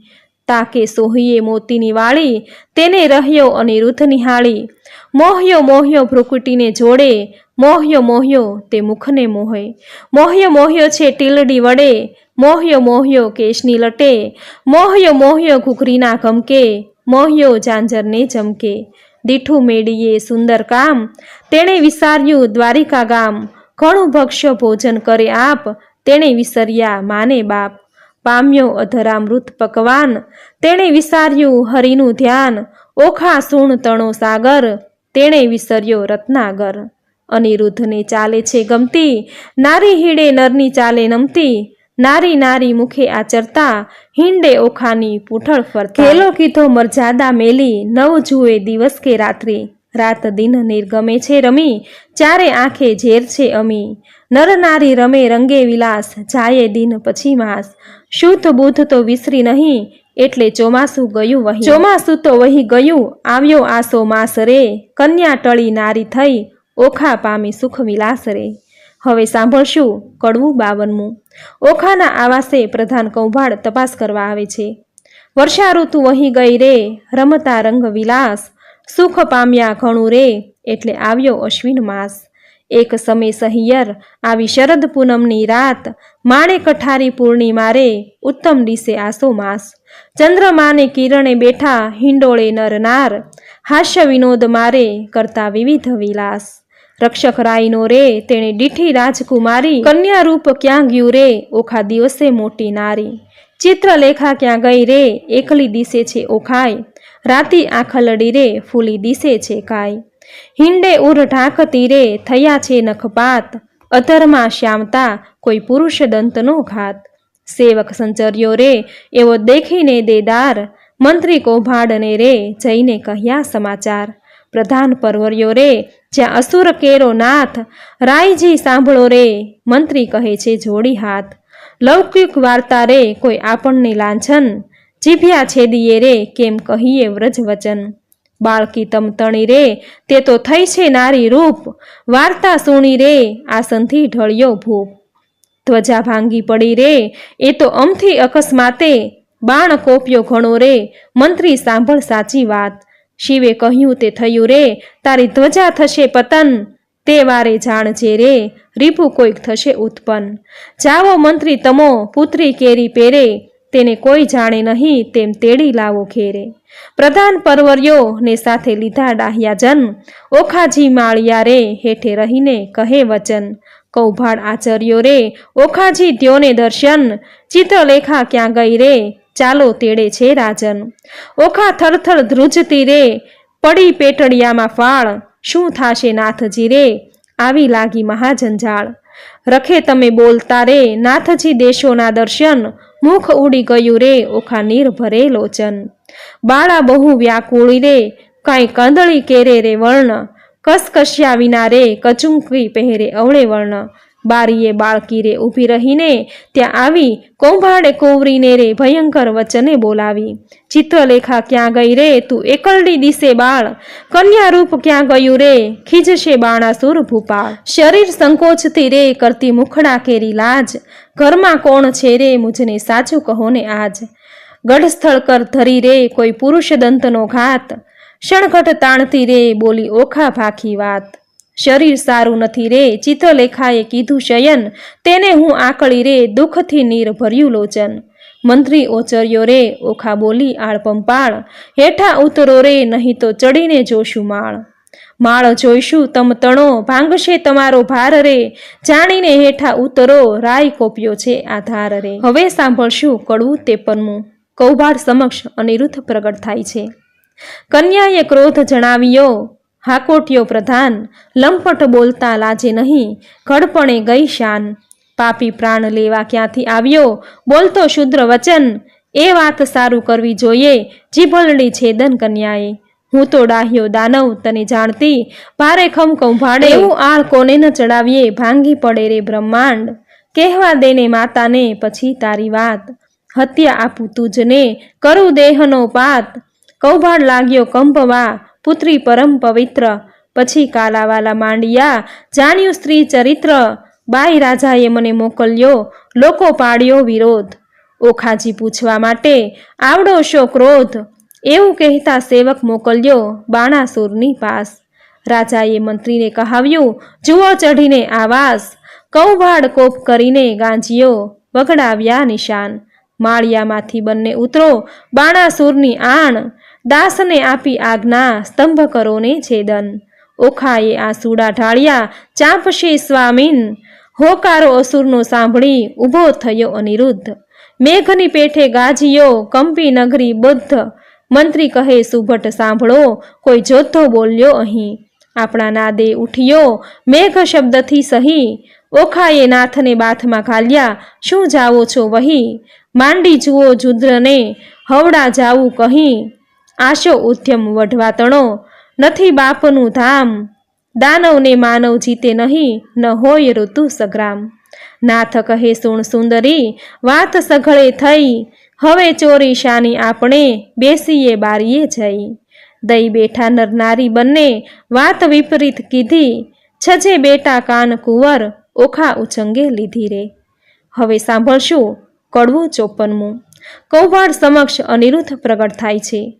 Speaker 1: તાકે સોહીએ મોતીની વાળી, તેને રહ્યો અનિરુદ્ધ નિહાળી, મોહ્યો મોહ્યો ભ્રુકુટીને જોડે, મોહ્યો મોહ્યો તે મુખને મોહે. મોહ્યો મોહ્યો છે ટીલડી વડે, મોહ્યો મોહ્યો કેશની લટે, મોહ્યો મોહ્યો ઘૂઘરીના ઘમકે, મોહ્યો જાંજરને જમકે. દીઠું મેળીએ સુંદર કામ, તેણે વિસાર્યું દ્વારિકા ગામ, ઘણું ભક્ષ્ય ભોજન કરે આપ, તેણે વિસર્યા માને બાપ. પામ્યો અધરામૃત પકવાન, તેણે વિસાર્યું હરિનું ધ્યાન, ઓખા સૂણ તણો સાગર, તેણે વિસર્યો રત્નાગર. અનિરુદ્ધને ચાલે છે ગમતી, નારી હીડે નરની ચાલે નમતી, નારી નારી મુખે આચરતા, હિંડે ઓખાની પૂઠળ ફરતા. ખેલો કીધો મર્યાદા મેલી, નવ જુએ દિવસ કે રાત્રિ, રાત દિન નિર્ગમે છે રમી, ચારે આંખે ઝેર છે અમી. નર નારી રમે રંગે વિલાસ, જાય દિન પછી માસ, શુદ્ધ બુદ્ધ તો વિસરી નહીં, એટલે ચોમાસું ગયું વહી. ચોમાસું તો વહી ગયું, આવ્યો આસો માસ રે, કન્યા ટળી નારી થઈ, ઓખા પામી સુખ વિલાસ રે. હવે સાંભળશું કડવું 52મું. ઓખાના આવાસે પ્રધાન કૌભાંડ તપાસ કરવા આવે છે. વર્ષા ઋતુ વહી ગઈ રે, રમતા રંગ વિલાસ, સુખ પામ્યા ઘણું રે, એટલે આવ્યો અશ્વિન માસ. એક સમય સહિયર આવી શરદ પૂનમની રાત, માણે કઠારી પૂર્ણિમા રે, ઉત્તમ દિશે આસો માસ. ચંદ્રમાને કિરણે બેઠા, હિંડોળે નર નાર, હાસ્ય વિનોદ મારે કરતા વિવિધ વિલાસ. રક્ષક રાયનો રે, તેણે દીઠી રાજકુમારી, કન્યા રૂપ ક્યાં ગયું રે, ઓખા દિવસે મોટી નારી. ચિત્રલેખા ક્યાં ગઈ રે, એકલી દિશે છે ઓખાય, રાતી આંખલડી રે, ફૂલી દિશે છે કાય. હિંડે ઉર ઢાંકતી રે, થયા છે નખપાત, અધરમાં શ્યામતા, કોઈ પુરુષ દંતનો ઘાત. સેવક સંચર્યો રે, એવો દેખીને દેદાર, મંત્રી કૌભાંડને રે, જઈને કહ્યા સમાચાર. પ્રધાન પરવર્યો રે, જ્યાં અસુર કેરો નાથ, રાયજી સાંભળો રે, મંત્રી કહે છે જોડી હાથ. લૌકિક વાર્તા રે, કોઈ આપણને લાંછન, જીભ્યા છેદીએ રે, કેમ કહીએ વ્રજ વચન. બાળકી તમતણી રે, તે તો થઈ છે નારી રૂપ, વાર્તા સુણી રે, આસનથી ઢળ્યો ભૂપ. ધ્વજા ભાંગી પડી રે, એ તો અમથી અકસ્માતે, બાણ કોપ્યો ઘણો રે, મંત્રી સાંભળ સાચી વાત. શિવે કહ્યું તે થયું રે, તારી ધ્વજા થશે પતન, તે વારે જાણજે રે, રીપુ કોઈક થશે ઉત્પન્ન. જાવો મંત્રી તમો, પુત્રી કેરી પેરે, તેને કોઈ જાણે નહીં, તેમ તેડી લાવો ઘેરે. પ્રધાન પરવર્યો ને સાથે લીધા ડાહ્યા જન, ઓખાજી માળિયા રે, હેઠે રહીને કહે વચન. કૌભાડ આચર્યો રે, ઓખાજી દ્યોને દર્શન, ચિત્રલેખા ક્યાં ગઈ રે, ચાલો તેડે છે રાજન. ઓખા થરથર ધ્રુજતી રે, પડી પેટડિયામાં ફાળ, શું થાશે નાથજી રે, આવી લાગી મહાજંજાળ. રખે તમે બોલતા રે, નાથજી દેશોના દર્શન, મુખ ઉડી ગયું રે, ઓખા નીર ભરે લોચન. બાળા બહુ વ્યાકુળી રે, કાંઈ કંદળી કેરે રે વર્ણ, કસકસ્યા વિના રે, કચુંકી પહેરે અવળે વર્ણ. બારીએ બાળકી રે ઊભી રહીને, ત્યાં આવી કૌભાડે કોવરીને રે, ભયંકર વચને બોલાવી. ચિત્રલેખા ક્યાં ગઈ રે, તું એકલડી દિશે બાળ, કન્યા રૂપ ક્યાં ગયું રે, ખીજશે બાણાસુર ભૂપાળ. શરીર સંકોચતી રે, કરતી મુખડા કેરી લાજ, ઘરમાં કોણ છે રે, મુજને સાચું કહો ને આજ. ગઢસ્થળ કર ધરી રે, કોઈ પુરુષ દંતનો ઘાત, ક્ષણઘટ તાણતી રે, બોલી ઓખા ભાખી વાત. શરીર સારું નથી રે, ચિત્રલેખાએ કીધું શયન, તેને હું આકળી રે, દુઃખથી નીર ભર્યું લોચન. મંત્રી ઓચર્યો રે, ઓખા બોલી આળપંપાળ, હેઠા ઉતરો રે, નહીં તો ચડીને જોશું માળ. માળ જોઈશું તમ તણો, ભાંગશે તમારો ભાર રે, જાણીને હેઠા ઉતરો, રાય કોપ્યો છે આધાર રે. હવે સાંભળશું કડવું 53મું. કૌભાડ સમક્ષ અનિરુદ્ધ પ્રગટ થાય છે. કન્યાએ ક્રોધ જણાવ્યો, હાકોટ્યો પ્રધાન, લંપટ બોલતા લાજે નહીં, ઘડપણે ગઈ શાન. પાપી પ્રાણ લેવા ક્યાંથી આવ્યો, બોલતો શુદ્ર વચન, એ વાત સારું કરવી જોઈએ, જીભલડી છેદન કન્યાએ. હું તો ડાહ્યો દાનવ તને જાણતી, ભારે ખમ કૌભાડે, એવું આળ કોને ન ચડાવીએ, ભાંગી પડે રે બ્રહ્માંડ. કહેવા દેને માતાને પછી તારી વાત, હત્યા આપું તુજને, કરું દેહનો પાત. કૌભાડ લાગ્યો કંપવા, પુત્રી પરમ પવિત્ર, પછી કાલાવાલા માંડિયા, જાણ્યું સ્ત્રી ચરિત્ર. બાઈ રાજાએ મને મોકલ્યો, લોકો પાડ્યો વિરોધ, ઓખાજી પૂછવા માટે આવડો શો ક્રોધ. એવું કહેતા સેવક મોકલ્યો, બાણાસુરની પાસ. રાજાએ મંત્રીને કહાવ્યું, જુઓ ચઢીને આવાસ. કૌભાડ કોપ કરીને ગાંજીયો, વગડાવ્યા નિશાન. માળિયામાંથી બંને ઉતરો, બાણાસુરની આણ, દાસને આપી આજ્ઞા, સ્તંભ કરો ને છેદન. ઓખાએ આંસુડા ઢાળ્યા, ચાંપશે સ્વામીન, હોકારો અસુરનો સાંભળી, ઊભો થયો અનિરુદ્ધ. મેઘની પેઠે ગાજીયો, કંપી નગરી બુદ્ધ. મંત્રી કહે સુભટ સાંભળો, કોઈ જોધો બોલ્યો અહીં. આપણા નાદે ઉઠ્યો, મેઘ શબ્દથી સહી. ઓખાએ નાથને બાથમાં ઘાલ્યા, શું જાવો છો વહી. માંડી જુઓ જુદ્રને, હવડા જાવું કહી. આશો ઉદ્યમ વઢવા તણો, નથી બાપનું ધામ. દાનવને માનવ જીતે નહીં, ન હોય ઋતુ સગ્રામ. નાથ કહે સુણ સુંદરી, વાત સઘળે થઈ. હવે ચોરી શાની આપણે, બેસીએ બારીએ જઈ. દઈ બેઠા નર નારી બંને, વાત વિપરીત કીધી. છજે બેટા કાન કુંવર, ઓખા ઉચંગે લીધી રે. હવે સાંભળશું કડવું 54મું. કૌભાડ સમક્ષ અનિરુદ્ધ પ્રગટ થાય છે.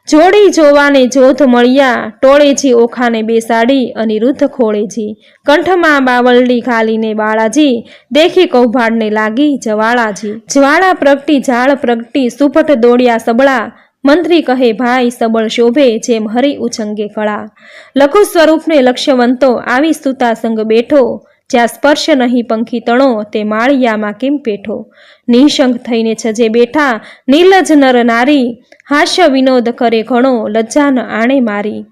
Speaker 1: જોડી જોવાને જોધ મળ્યા, ટોળેજી ઓખાને બેસાડી, અનિરુદ્ધ ખોળેજી. કંઠમાં બાવલડી ઘાલીને બાળાજી, દેખી કૌભાડને લાગી જવાળાજી. જ્વાળા પ્રગટી ઝાડ પ્રગટી, સુભટ દોડ્યા સબળા. મંત્રી કહે ભાઈ સબળ શોભે, જેમ હરી ઉછંગે કળા. લઘુ સ્વરૂપને લક્ષ્યવંતો, આવી સુતા સંગ બેઠો. જ્યાં સ્પર્શ નહીં પંખી તણો, તે માળિયામાં કેમ પેઠો. નિઃશંક થઈને છજે બેઠા, નીલજ નર નારી. હાસ્ય વિનોદ કરે ઘણો, લજ્જા ન આણે મારી.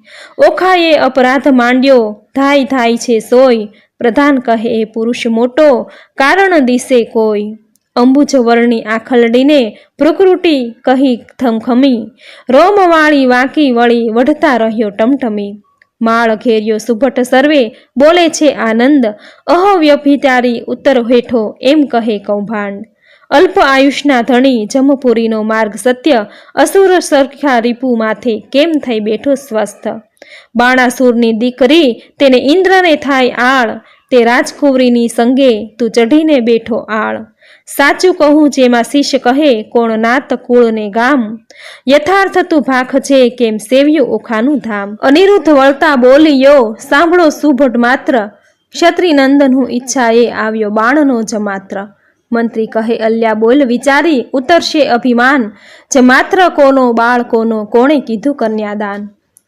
Speaker 1: ઓખાએ અપરાધ માંડ્યો, ધાય ધાય છે સોય. પ્રધાન કહે એ પુરુષ મોટો, કારણ દિશે કોઈ. અંબુજ વર્ણી આખલડીને, પ્રકૃતિ કહી થમખમી. રોમવાળી વાંકી વળી, વઢતા રહ્યો ટમટમી. માળ ઘેર્યો સુભટ સર્વે, બોલે છે આનંદ. અહો વ્યભિચારી ઉત્તર હેઠો, એમ કહે કૌભાંડ. અલ્પ આયુષના ધણી, જમપુરીનો માર્ગ સત્ય. અસુર સરખા રીપુ માથે, કેમ થઈ બેઠો સ્વસ્થ. બાણાસુરની દીકરી, તેને ઇન્દ્રને થાય આળ. તે રાજકુંવરીની સંગે તું ચઢીને બેઠો આળ. સાચું કહું જેમાં શિષ્ય કહે કોણ નાત કુળને ગામ, યથાર્થ તું ભાખજે કેમ સેવ્યું ઓખાનું ધામ. અનિરુદ્ધ વળતા બોલ્યો સાંભળો સુભટ માત્ર, ક્ષત્રિનંદન હું ઈચ્છાએ આવ્યો બાણનો જમાત્ર. મંત્રી કહે અલ્યા બોલ વિચારી ઉતરશે અભિમાન, જમાત્ર કોનો બાળ કોનો કોણે કીધું કન્યાદાન.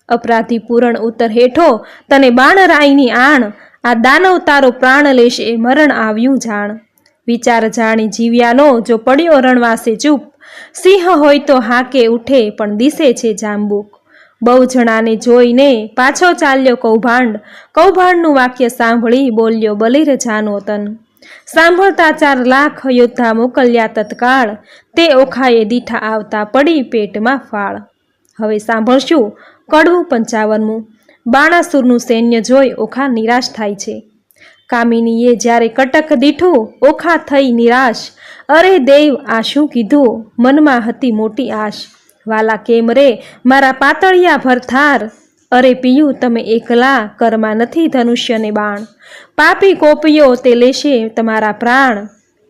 Speaker 1: અપરાધી પૂરણ ઉત્તર હેઠો તને બાણ રાયની આણ, આ દાનવ તારો પ્રાણ લેશે મરણ આવ્યું જાણ. વિચાર જાણી જીવ્યાનો જો પડ્યો રણવાસે ચૂપ, સિંહ હોય તો હાકે ઉઠે પણ દિશે છે જાંબુક. બહુ જણાને જોઈને પાછો ચાલ્યો કૌભાંડ, કૌભાંડનું વાક્ય સાંભળી બોલ્યો બલિર જાનો તન. સાંભળતા 4 લાખ યોદ્ધા મોકલ્યા તત્કાળ, તે ઓખાએ દીઠા આવતા પડી પેટમાં ફાળ. હવે સાંભળશું કડવું 55મું. બાણાસુરનું સૈન્ય જોઈ ઓખા નિરાશ થાય છે. કામિનીએ જ્યારે કટક દીઠું ઓખા થઈ નિરાશ, અરે દેવ આ શું કીધું મનમાં હતી મોટી આશ. વાલા કેમ રે મારા પાતળિયા ભરથાર, અરે પિયું તમે એકલા કરમાં નથી ધનુષ્યને બાણ. પાપી કોપીઓ તે લેશે તમારા પ્રાણ,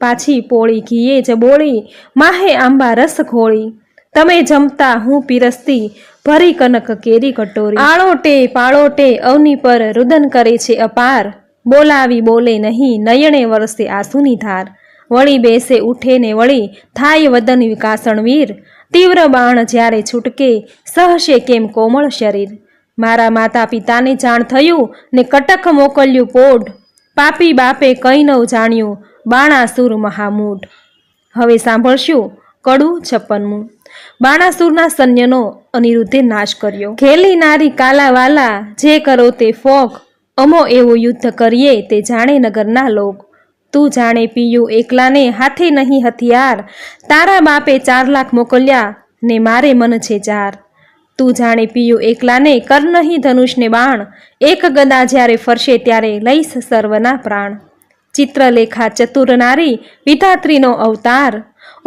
Speaker 1: પાછી પોળી ઘીએ જ બોળી માહે આંબા રસ ઘોળી. તમે જમતા હું પીરસતી ભરી કનક કેરી કટોરી. આળોટે પાળોટે અવની પર રુદન કરે છે અપાર, બોલાવી બોલે નહીં નયણે વરસે આંસુની ધાર. વળી બેસે ઉઠે ને વળી થાય વદન વિકાસણ વીર, તીવ્ર બાણ જ્યારે છૂટકે સહશે કેમ કોમળ શરીર. મારા માતા પિતાને જાણ થયું ને કટક મોકલ્યું પોઢ, પાપી બાપે કંઈ ન જાણ્યું બાણાસુર મહામૂઢ. હવે સાંભળશું કડું 56મું. બાણાસુરના સૈન્યનો અનિરુદ્ધે નાશ કર્યો. ખેલી નારી કાલાવાલા જે કરો તે ફોક, અમો એવું યુદ્ધ કરીએ તે જાણે નગરના લોક. તું જાણે પીયું એકલાને હાથે નહીં હથિયાર, તારા બાપે 4 લાખ મોકલ્યા ને મારે મન છે 4. તું જાણે પીયું એકલાને કર નહીં ધનુષને બાણ, એક ગદા જ્યારે ફરશે ત્યારે લઈશ સર્વના પ્રાણ. ચિત્રલેખા ચતુર નારી વિધાત્રીનો અવતાર,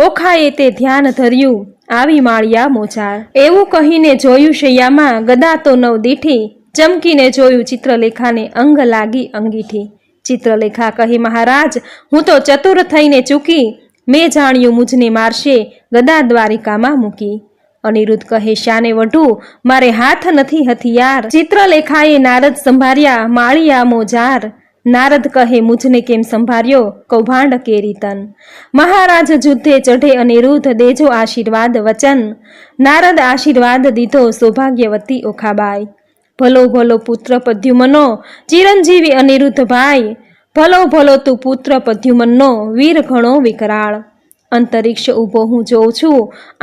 Speaker 1: ઓખાએ તે ધ્યાન ધર્યું આવી માળિયા મોચાર. એવું કહીને જોયું શૈયામાં ગદા તો 9 દીઠી, ચમકીને જોયું ચિત્રલેખાને અંગ લાગી અંગીઠી. ચિત્રલેખા કહે મહારાજ હું તો ચતુર થઈને ચૂકી, મેં જાણ્યું મુજને મારશે ગદા દ્વારિકામાં મૂકી. અનિરુદ્ધ કહે શાને વઢું મારે હાથ નથી હથિયાર. ચિત્રલેખાએ નારદ સંભાર્યા માળિયા મોજાર. નારદ કહે મુજને કેમ સંભાર્યો કૌભાંડ કેરી તન. મહારાજ જુદ્ધે ચઢે અનિરુદ્ધ દેજો આશીર્વાદ વચન. નારદ આશીર્વાદ દીધો સૌભાગ્યવતી ઓખાબાઈ. ભલો ભલો પુત્ર પદ્યુમનો ચિરંજીવી અનિરુદ્ધ ભાઈ, ભલો ભલો તું પુત્ર પદ્યુમનનો વીર ઘણો વિકરાળ. અંતરિક્ષ ઊભો હું જોઉં છું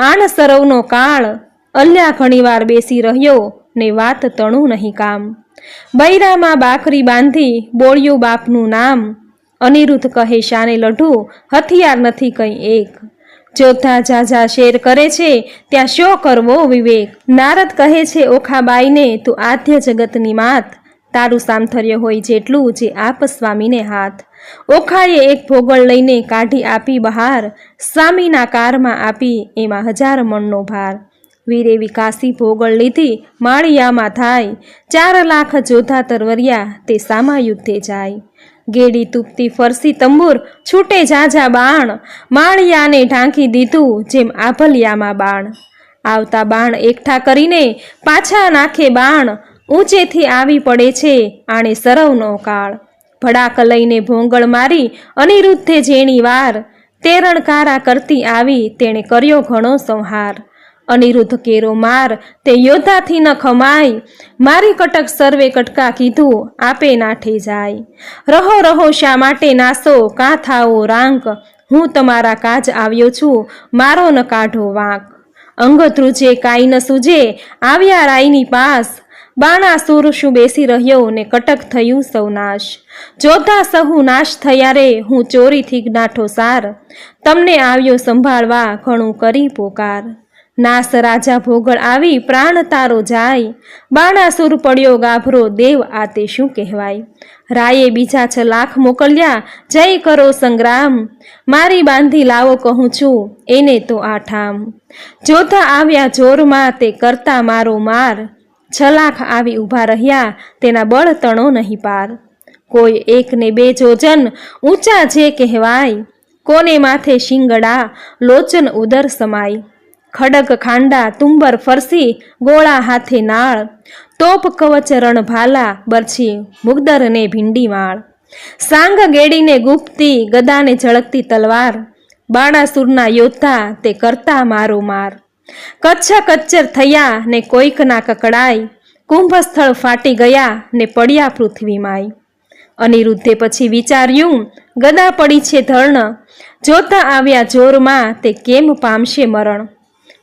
Speaker 1: આણ સરવનો કાળ, અલ્યા ઘણીવાર બેસી રહ્યો ને વાત તણું નહીં કામ. બૈરામાં બાકરી બાંધી બોળ્યું બાપનું નામ, અનિરુદ્ધ કહે શાને લઢું હથિયાર નથી કંઈ એક. જોધા ઝાઝા શેર કરે છે ત્યાં શો કરવો વિવેક. નારદ કહે છે ઓખાબાઈને તું આદ્ય જગતની માત, તારું સામથર્ય હોય જેટલું જે આપ સ્વામીને હાથ. ઓખાએ એક ભોગળ લઈને કાઢી આપી બહાર, સ્વામીના કારમાં આપી એમાં 1000 મણનો ભાર. વીરે વિકાસી ભોગળ લીધી માળિયામાં થાય, 4 લાખ જોધા તરવરિયા તે સામા યુદ્ધે જાય. ગેડી તૂપતી ફરસી તંબુર છૂટે ઝાઝા બાણ, માળિયાને ઢાંકી દીધું જેમ આભલિયામાં બાણ. આવતા બાણ એકઠા કરીને પાછા નાખે બાણ, ઊંચેથી આવી પડે છે આણે સરવનો કાળ. ભડાક લઈને ભોંગળ મારી અનિરુદ્ધે જેણી વાર, તેરણકારા કરતી આવી તેણે કર્યો ઘણો સંહાર. અનિરુદ્ધ કેરો માર તે યોદ્ધાથી ન ખમાય, મારી કટક સર્વે કટકા કીધું આપે નાઠે જાય. રહો રહો શા માટે નાસો કાં થાઓ રાંક, હું તમારા કાજ આવ્યો છું મારો ન કાઢો વાંક. અંગ ધ્રુજે કાંઈ ન સૂજે આવ્યા રાયની પાસ, બાણાસુર શું બેસી રહ્યો ને કટક થયું સૌ નાશ. જોધા સહુ નાશ થયા રે હું ચોરીથી નાઠો સાર, તમને આવ્યો સંભાળવા ઘણું કરી પોકાર. નાસ રાજા ભોગળ આવી પ્રાણ તારો જાય, બાણાસુર પડ્યો ગાભરો દેવ આ તે શું કહેવાય. રાયે બીજા 6 લાખ મોકલ્યા જય કરો સંગ્રામ, મારી બાંધી લાવો કહું છું એને તો આ ઠામ. જોધા આવ્યા જોરમાં તે કરતા મારો માર, 6 લાખ આવી ઊભા રહ્યા તેના બળ તણો નહીં પાર. કોઈ 1 ને 2 જોજન ઊંચા જે કહેવાય, કોને માથે શિંગડા લોચન ઉદર સમાય, ખડક ખાંડા તુંબર ફરસી ગોળા હાથે નાળ, તોપ કવચ રણ ભાલા બરછી મુગદર ને ભીંડી માળ, સાંગ ગેડીને ગુપ્તી ગદાને ઝળકતી તલવાર, બાણાસુરના યોદ્ધા તે કરતા મારો માર, કચ્છ કચ્ચર થયા ને કોઈકના કકડાય, કુંભસ્થળ ફાટી ગયા ને પડ્યા પૃથ્વીમાય. અનિરુદ્ધે પછી વિચાર્યું, ગદા પડી છે ધર્ણ, જોતા આવ્યા જોરમાં તે કેમ પામશે મરણ.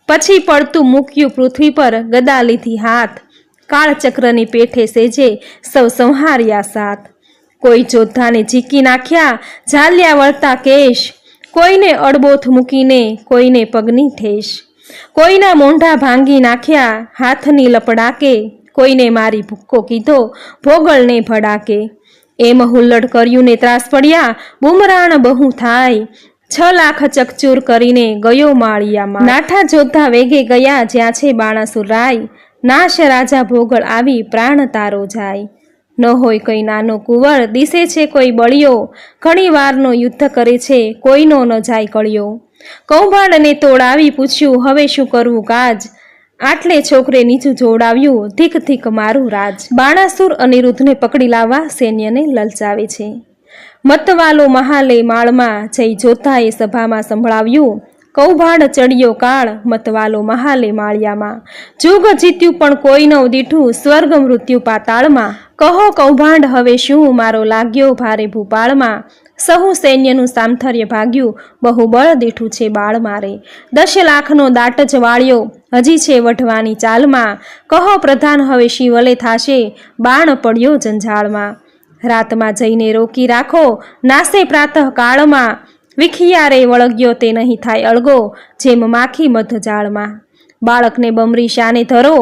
Speaker 1: પછી પડતું મૂક્યું પૃથ્વી પર ગદા લીધી હાથ, કાળચક્રની પેઠે સેજે સૌ સંહાર્યા સાથ. કોઈ જોદ્ધાને ઝીકી નાખ્યા ઝાલ્યા વળતા કેશ, કોઈને અડબોથ મૂકીને કોઈને પગની ઠેસ, કોઈના મોંઢા ભાંગી નાખ્યા હાથની લપડાકે, કોઈને મારી ભૂક્કો કીધો ભોગળને ભડાકે. એમ હુલ્લડ કર્યું ને ત્રાસ પડ્યા બુમરાણ બહુ થાય, 6 લાખ ચકચૂર કરીને ગયો માળિયામાં. નાઠા જોધા વેગે ગયા જ્યાં છે બાણાસુર રાય, નાશ રાજા ભોગળ આવી પ્રાણ તારો જાય. ન હોય કઈ નાનો કુંવર દિશે છે કોઈ બળિયો, ઘણી વારનો યુદ્ધ કરે છે કોઈનો ન જાય કળિયો. કૌભાંડને તોડાવી પૂછ્યું હવે શું કરવું કાજ, આટલે છોકરે નીચું જોડાવ્યું ધીક ધીક મારું રાજ. બાણાસુર અનિરુદ્ધને પકડી લાવવા સૈન્યને લલચાવે છે. મતવાલો મહાલે માળમાં જઈ જોતાએ સભામાં સંભળાવ્યું, કૌભાંડ ચડ્યો કાળ મતવાલો મહાલે માળિયામાં, જુગ જીત્યું પણ કોઈ ન દીઠું સ્વર્ગ મૃત્યુ પાતાળમાં. કહો કૌભાંડ હવે શું મારો લાગ્યો ભારે ભૂપાળમાં, સહુ સૈન્યનું સામથર્ય ભાગ્યું બહુ બળ દીઠું છે બાળ મારે. 10 લાખનો દાટ જ વાળ્યો હજી છે વઢવાની ચાલમાં, કહો પ્રધાન હવે શિવલે થાશે બાણ પડ્યો જંજાળમાં. રાતમાં જઈને રોકી રાખો નાસે પ્રાતઃ કાળમાં, વિખિયારે વળગ્યો તે નહીં થાય અળગો જેમ માખી મધ જાળમાં. બાળકને બમરી શાને ધરો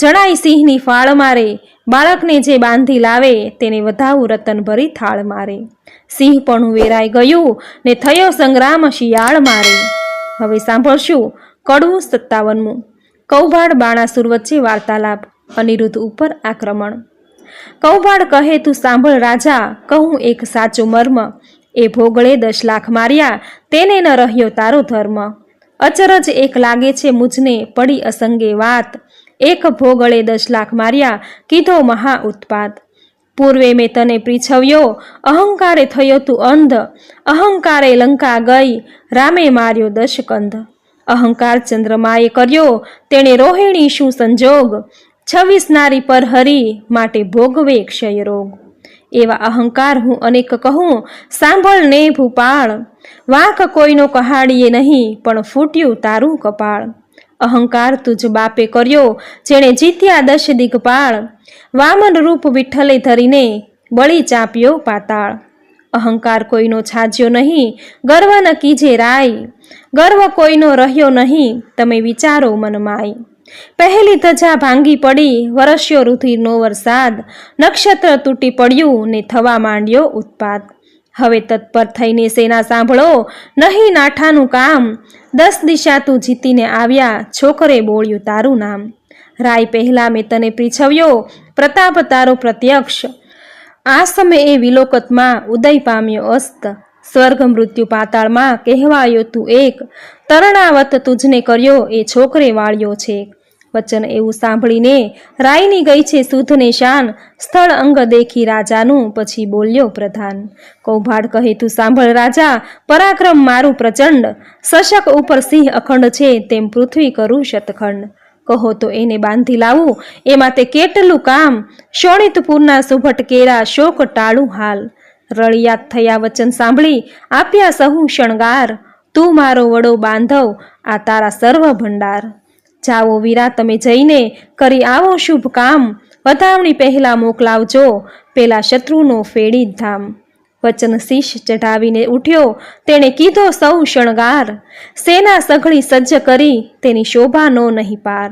Speaker 1: જણાય સિંહની ફાળ મારે, બાળકને જે બાંધી લાવે તેને વધાવું રતન ભરી થાળ મારે. સિંહ પણ વેરાઈ ગયું ને થયો સંગ્રામ શિયાળ મારે. હવે સાંભળશું કડવું 57મું. કૌભાંડ બાણાસુર વચ્ચે વાર્તાલાપ, અનિરુદ્ધ ઉપર આક્રમણ. કૌભાંડ કહે તું સાંભળ રાજા, કહું એક સાચો મર્મ, એ ભોગળે 10 લાખ માર્યા તેને ન રહ્યો તારો ધર્મ. અચરજ એક લાગે છે મુજને પડી અસંગે વાત, એક ભોગળે 10 લાખ માર્યા કીધો મહા ઉત્પાત. પૂર્વે મેં તને પ્રીછવ્યો અહંકારે થયો તું અંધ, અહંકારે લંકા ગઈ રામે માર્યો 10 કંધ. અહંકાર ચંદ્રમાએ કર્યો તેણે રોહિણી શું સંજોગ, 26 નારી પર હરી માટે ભોગવે ક્ષય રોગ. એવા અહંકાર હું અનેક કહું સાંભળ ને ભૂપાળ, વાંક કોઈનો કહાડીએ નહીં પણ ફૂટ્યું તારું કપાળ. અહંકાર તુજ બાપે કર્યો જેણે જીત્યા 10 દિગપાળ, વામન રૂપ વિઠ્ઠલે ધરીને બળી ચાંપ્યો પાતાળ. અહંકાર કોઈનો છાજ્યો નહીં ગર્વ ન કીજે રાય, ગર્વ કોઈનો રહ્યો નહીં તમે વિચારો મનમાય. પહેલી ધજા ભાંગી પડી વરસ્યો રુધિરનો વરસાદ, નક્ષત્ર તૂટી પડ્યું ને થવા માંડ્યો ઉત્પાત. હવે તત્પર થઈને સેના સાંભળો નહીં નાઠાનું કામ, 10 દિશા તું જીતીને આવ્યા છોકરે બોળ્યું તારું નામ. રાય પહેલા મેં તને પ્રીછવ્યો પ્રતાપ તારો પ્રત્યક્ષ, આ સમયે વિલોકતમાં ઉદય પામ્યો અસ્ત. સ્વર્ગ મૃત્યુ પાતાળમાં કહેવાયો તું એક, તરણાવત તુજને કર્યો એ છોકરે વાળ્યો છે. વચન એવું સાંભળીને રાયની ગઈ છે સુધને શાન, સ્થળ અંગ દેખી રાજાનું પછી બોલ્યો પ્રધાન. કૌભાંડ કહે તું સાંભળ રાજા પરાક્રમ મારું પ્રચંડ, શશક ઉપર સિંહ અખંડ છે તેમ પૃથ્વી કરું શતખંડ. કહો તો એને બાંધી લાવું એમાં તે કેટલું કામ, શોણિતપુરના સુભટ કેરા શોક ટાળું હાલ. રળિયાત થયા વચન સાંભળી આપ્યા સહુ શણગાર, તું મારો વડો બાંધવ આ તારા સર્વ ભંડાર. જાઓ વીરા તમે જઈને કરી આવો શુભ કામ, વધામણી પહેલા મોકલાવજો પેલા શત્રુનો ફેડી ધામ. વચન શીશ ચઢાવીને ઉઠ્યો તેણે કીધો સૌ શણગાર, સેના સઘળી સજ્જ કરી તેની શોભાનો નહીં પાર.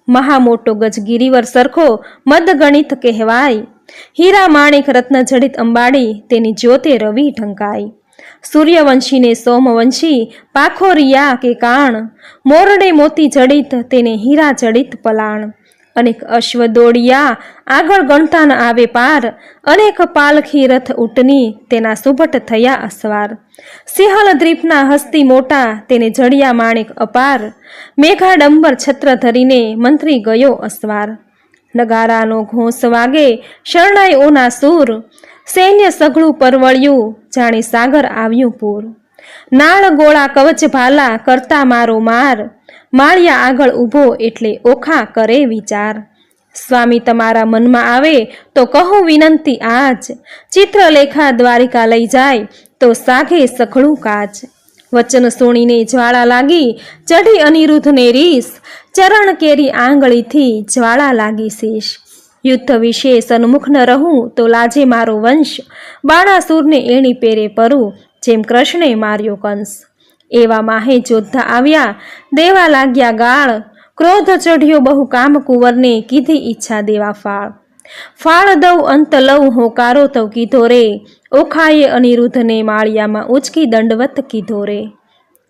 Speaker 1: મહા મોટો ગજ ગિરિવર સરખો મદ ગણિત કહેવાય, હીરા માણિક રત્ન જડિત અંબાડી તેની જ્યોતે રવિ ઢંકાય. સૂર્યવંશીને સોમવંશી પાખો રિયા કે કાણ, મોરડે મોતી જડિત તેને હીરા જડિત પલાણ. અનેક અશ્વ દોડિયા આગળ ગણતા ન આવે પાર, અનેક પાલખી રથ ઉટની તેના સુભટ થયા અસવાર. સિંહલ દ્વીપના હસ્તી મોટા તેને જડિયા માણેક અપાર, મેઘાડંબર છત્ર ધરીને મંત્રી ગયો અસવાર. નગારાનો ઘોંસ વાગે શરણાઈઓના સૂર, સૈન્ય સઘળું પરવળ્યું જાણે સાગર આવ્યું પૂર. નાળ ગોળા કવચ ભાલા કરતા મારો માર, માળિયા આગળ ઊભો એટલે ઓખા કરે વિચાર. સ્વામી તમારા મનમાં આવે તો કહું વિનંતી આજ, ચિત્રલેખા દ્વારિકા લઈ જાય તો સાઘે સઘળું કાજ. વચન સુણીને જ્વાળા લાગી ચઢી અનિરુદ્ધને રીસ, ચરણ કેરી આંગળીથી જ્વાળા લાગી શીશ. યુદ્ધ વિશે સન્મુખ ન રહું તો લાજે મારો વંશ, બાણાસુરને એણી પેરે પરું જેમ કૃષ્ણે માર્યો કંસ. એવા માહે જોદ્ધા આવ્યા દેવા લાગ્યા ગાળ, ક્રોધ ચઢ્યો બહુ કામ કુંવરને કીધી ઈચ્છા દેવા ફાળ. ફાળ દઉં અંત લઉં હોકારો તો કીધો રે, ઓખાએ અનિરુદ્ધને માળિયામાં ઉચકી દંડવત કીધો રે.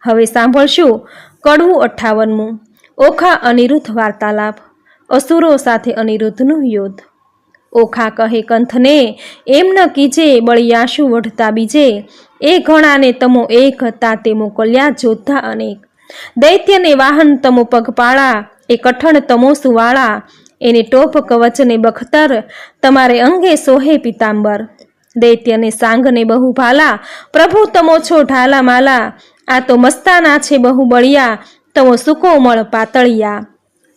Speaker 1: હવે સાંભળશું કડવું 58મું ઓખા અનિરુદ્ધ વાર્તાલાપ. અસુરો સાથે અનિરુદ્ધનું યુદ્ધ. ઓખા કહે કંથને એમ ન કીજે, બળિયાશુ વઢતા બીજે, એ ઘણાને તમો એક હતા તે મોકલ્યા જોદ્ધા અનેક. દૈત્યને વાહન તમો પગપાળા, એ કઠણ તમો સુવાળા, એને ટોપ કવચને બખતર, તમારે અંગે સોહે પિતાંબર. દૈત્યને સાંગને બહુ ભાલા, પ્રભુ તમો છો ઢાલા માલા, આ તો મસ્તાના છે બહુ બળિયા, તમો સુકોમળ પાતળિયા.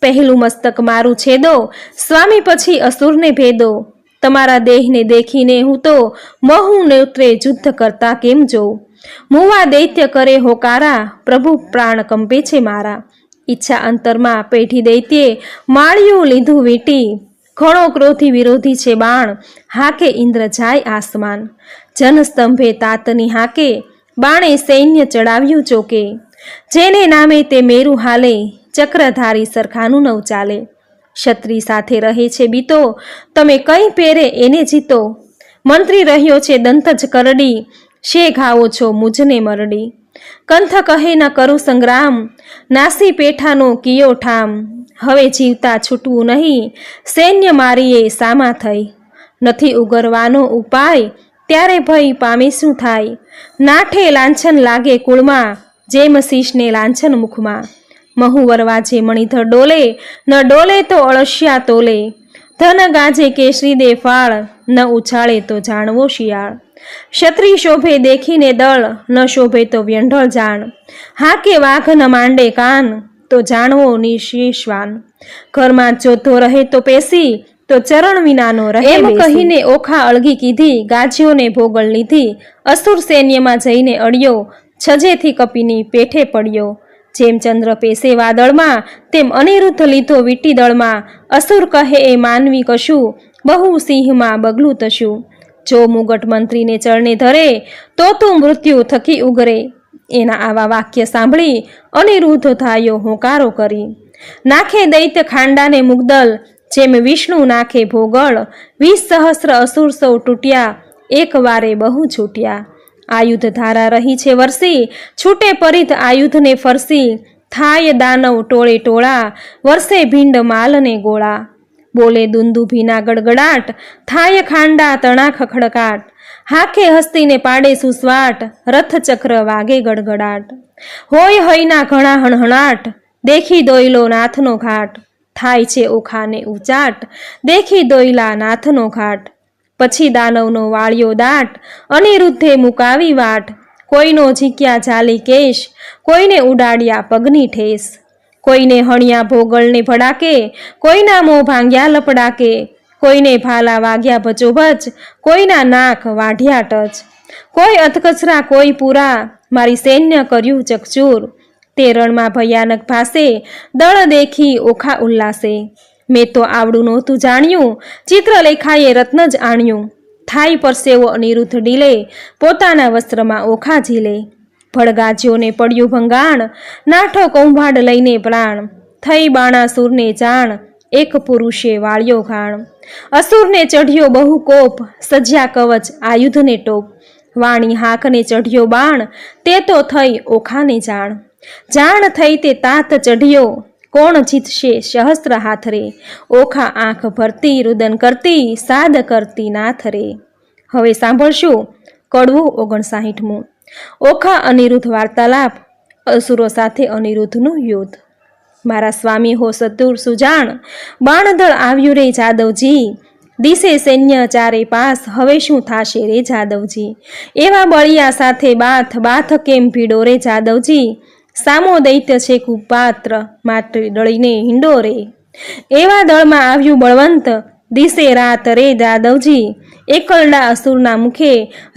Speaker 1: પહેલું મસ્તક મારું છેદો, સ્વામી પછી અસુરને ભેદો, તમારા દેહને દેખીને હું તો મોહું નેત્રે યુદ્ધ કરતા કેમ જોઉં. મુવા દૈત્ય કરે હોકારા, પ્રભુ પ્રાણ કંપે છે મારા. ઈચ્છા અંતરમાં પેઢી દૈત્યે માળિયું લીધું વીંટી, ઘણો ક્રોધી વિરોધી છે બાણ, હાકે ઇન્દ્ર જાય આસમાન. જનસ્તંભે તાતની હાકે, બાણે સૈન્ય ચડાવ્યું ચોકે, જેને નામે તે મેરુ હાલે, ચક્રધારી સરખાનું નવ ચાલે. ક્ષત્રિ સાથે રહે છે બીતો, તમે કઈ પેરે એને જીતો. મંત્રી રહ્યો છે દંત જ કરડી, શે ઘાવો છો મુજને મરડી. કંથ કહે ન કરું સંગ્રામ, નાસી પેઠાનો કિયો ઠામ. હવે જીવતા છૂટવું નહીં, સૈન્ય મારીએ સામા થઈ. નથી ઉગરવાનો ઉપાય, ત્યારે ભય પામે શું થાય. નાઠે લાંછન લાગે કુળમાં, જેમ શીશને લાંછન મુખમાં. મહુવરવાજે મણિધર ડોલે, ન ડોલે તો અળસિયા તોલે. ધન ગાજે કેસરી દે ફાળ, ન ઉછાળે તો જાણવો શિયાળ. ક્ષત્રિ શોભે દેખીને દળ, ન શોભે તો વ્યંઢળ જાણ. હાકે વાઘ ન માંડે કાન, તો જાણવો નિશેષવાન. ઘરમાં જોધો રહે તો પેસી, તો ચરણ વિનાનો રહે એમ કહીને ઓખા અળગી કીધી, ગાજ્યોને ભોગળ લીધી. અસુર સૈન્યમાં જઈને અડ્યો, છજેથી કપીની પેઠે પડ્યો. જેમ ચંદ્ર પેસે વાદળમાં, તેમ અનિરુદ્ધ લીધો વીટી દળમાં. અસુર કહે એ માનવી કશું, બહુ સિંહમાં બગલું તશું. જો મુગટ મંત્રીને ચરણે ધરે, તો તું મૃત્યુ થકી ઉગરે. એના આવા વાક્ય સાંભળી અનિરુદ્ધ થાયો હોંકારો કરી. નાખે દૈત્ય ખાંડાને મુગદલ, જેમ વિષ્ણુ નાખે ભોગળ. 20 સહસ્ર અસુર સૌ તૂટ્યા, એક વારે બહુ છૂટ્યા. આયુધ ધારા રહી છે વરસી, છૂટે પરિધ આયુધને ફરસી. થાય દાનવ ટોળે ટોળા, વર્ષે ભીંડ માલને ગોળા. બોલે દુંદુભીના ગડગડાટ, થાય ખાંડા તણા ખખડકાટ. હાકે હસ્તીને પાડે સુસ્વાટ, રથ ચક્ર વાગે ગડગડાટ. હોય હૈના ઘણા હણહણાટ, દેખી દોયલો નાથનો ઘાટ. થાય છે ઓખાને ઉચાટ, દેખી દોયલા નાથનો ઘાટ. પછી દાનવનો વાળ્યો દાટ, અનિરુદ્ધે મુકાવી વાટ. કોઈનો ઝીક્યા જાલી કેશ, કોઈને ઉડાડ્યા પગની ઠેસ. કોઈને હણ્યા ભોગળને ભડાકે, કોઈના મોં ભાંગ્યા લપડાકે. કોઈને ભાલા વાગ્યા ભચોભચ, કોઈના નાક વાઢ્યા ટચ. કોઈ અધકચરા કોઈ પૂરા, મારી સૈન્ય કર્યું ચકચૂર. તે રણમાં ભયાનક ભાસે, દળ દેખી ઓખા ઉલ્લાસે. મેં તો આવડું નહોતું જાણ્યું, ચિત્રલેખાએ રત્ન જ આણ્યું. થાય પરસેવો અનિરુદ્ધ ડીલે, પોતાના વસ્ત્રમાં ઓખા ઝીલે. ભડગાજ્યોને પડ્યું ભંગાણ, નાઠો કૌભાંડ લઈને પ્રાણ. થઈ બાણાસુરને જાણ, એક પુરુષે વાળ્યો ઘાણ. અસુરને ચઢ્યો બહુ કોપ, સજ્યા કવચ આયુધને ટોપ. વાણી હાકને ચઢ્યો બાણ, તે તો થઈ ઓખાને જાણ. જાણ થઈ તે તાત ચઢ્યો, કોણ જીતશે સહસ્ત્ર હાથ રે, ઓખા આંખ ભરતી રુદન કરતી સાદ કરતી નાથ રે. હવે સાંભળશું કડવું 59મું. ઓખા અનિરુદ્ધ વાર્તાલાપ, અસુરો સાથે અનિરુદ્ધનું યુદ્ધ. મારા સ્વામી હો સતુર સુજાણ, બાણદળ આવ્યું રે જાદવજી, દિશે સૈન્ય ચારે પાસ, હવે શું થાશે રે જાદવજી. એવા બળિયા સાથે બાથ કેમ ભીડો રે જાદવજી, સામો દૈત્ય છે કુપાત્ર, માટે ડળીને હિંડો રે. એવા દળમાં આવ્યું બળવંત, દિશે રાત રે જાદવજી, એકલડા અસુરના મુખે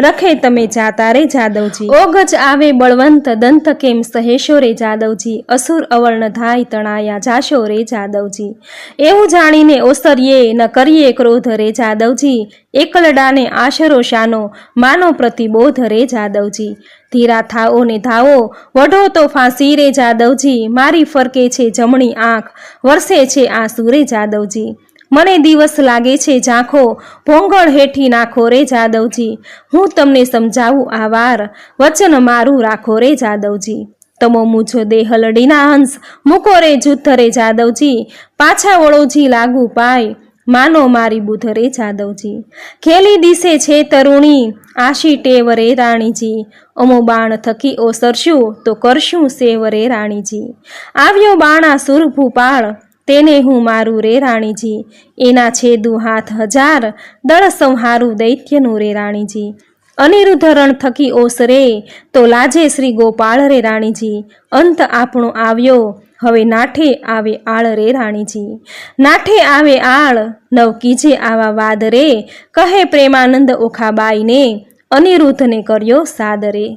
Speaker 1: રખે તમે જાતા રે જાદવજી. ઓગજ આવે બળવંત, દંત કેમ સહેશો રે જાદવજી, અસુર અવર્ણ ધાય તણાયા જાશો રે જાદવજી. એવું જાણીને ઓસરીએ ન કરીએ ક્રોધ રે જાદવજી, એકલડાને આશરો શાનો માનો પ્રતિબોધ રે જાદવજી. ધીરા થાઓ ને ધાવો, વઢો તો ફાંસી રે જાદવજી, મારી ફરકે છે જમણી આંખ, વરસે છે આંસુ રે જાદવજી. મને દિવસ લાગે છે ઝાંખો, ભોંગળ હેઠી નાખો રે જાદવજી, હું તમને સમજાવું આ વાર, વચન મારું રાખો રે જાદવજી. તમો મુજો દેહલડીના હંસ, મૂકો રે જૂથ રે જાદવજી, પાછા વળોજી લાગુ પાય, માનો મારી બુધ રે જાદવજી. ખેલી દિશે છે તરુણી, આશી ટેવ રે રાણીજી, અમો બાણ થકી ઓસરશું તો કરશું સેવ રે રાણીજી. આવ્યો બાણા સુર ભૂપાળ, તેને હું મારું રે રાણીજી, એના છેદું હાથ હજાર, દળ સંહારું દૈત્યનું રે રાણીજી. અનિરુદ્ધ રણ થકી ઓસરે, તો લાજે શ્રી ગોપાળ રે રાણીજી, અંત આપણો આવ્યો, હવે નાઠે આવે આળ રે રાણીજી. નાઠે આવે આળ, નવ કીજે આવા વાદ રે, કહે પ્રેમાનંદ ઓખાબાઈને, અનિરુદ્ધને કર્યો સાદ રે.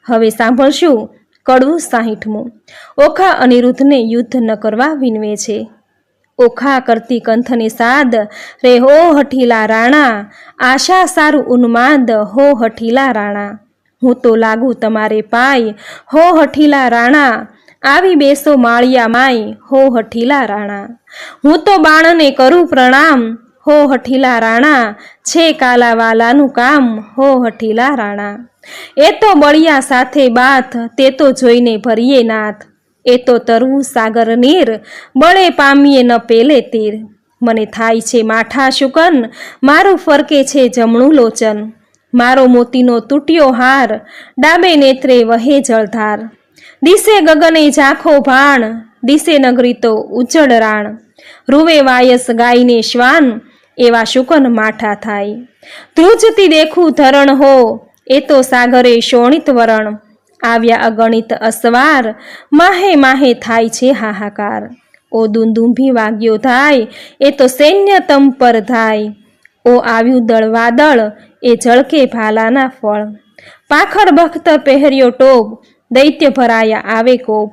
Speaker 1: હવે સાંભળશું કડવું 60મું. ઓખા અનિરુદ્ધને યુદ્ધ ન કરવા વિનવે છે. ઓખા કરતી કંથને સાદ, રે હો હઠીલા રાણા, આશા સારું ઉન્માદ, હો હઠીલા રાણા. હું તો લાગુ તમારે પાય, હો હઠીલા રાણા, આવી બેસો માળિયા માય, હો હઠીલા રાણા. હું તો બાણને કરું પ્રણામ, હો હઠીલા રાણા, છે કાલાવાલાનું કામ, હો હઠીલા રાણા. એ તો બળિયા સાથે બાથ, તે તો જોઈને ભરીએ નાથ, એ તો તરવું સાગર નીર, બળે પામીએ ન પેલે તીર. મને થાય છે માઠા શુકન, મારું ફરકે છે જમણું લોચન, મારો મોતીનો તૂટ્યો હાર, ડાબે નેત્રે વહે જળધાર. દિશે ગગને ઝાંખો ભાણ, દિશે નગરી તો ઉજ્જડ રાણ, રૂવે વાયસ ગાયને શ્વાન, એવા શુકન માઠા થાય. ધ્રુજતી દેખું ધરણ હો, એ તો સાગરે શોણિત વરણ, આવ્યા અગણિત અસવાર, માહે માહે થાય છે હાહાકાર. ઓ દુંદુંભી વાગ્યો થાય, એ તો સૈન્ય તમ પર થાય, ઓ આવ્યું દળ વાદળ, એ ઝળકે ભાલાના ફળ. પાખડ બખ્તર પહેર્યો ટોપ, દૈત્ય ભરાયા આવે કોપ,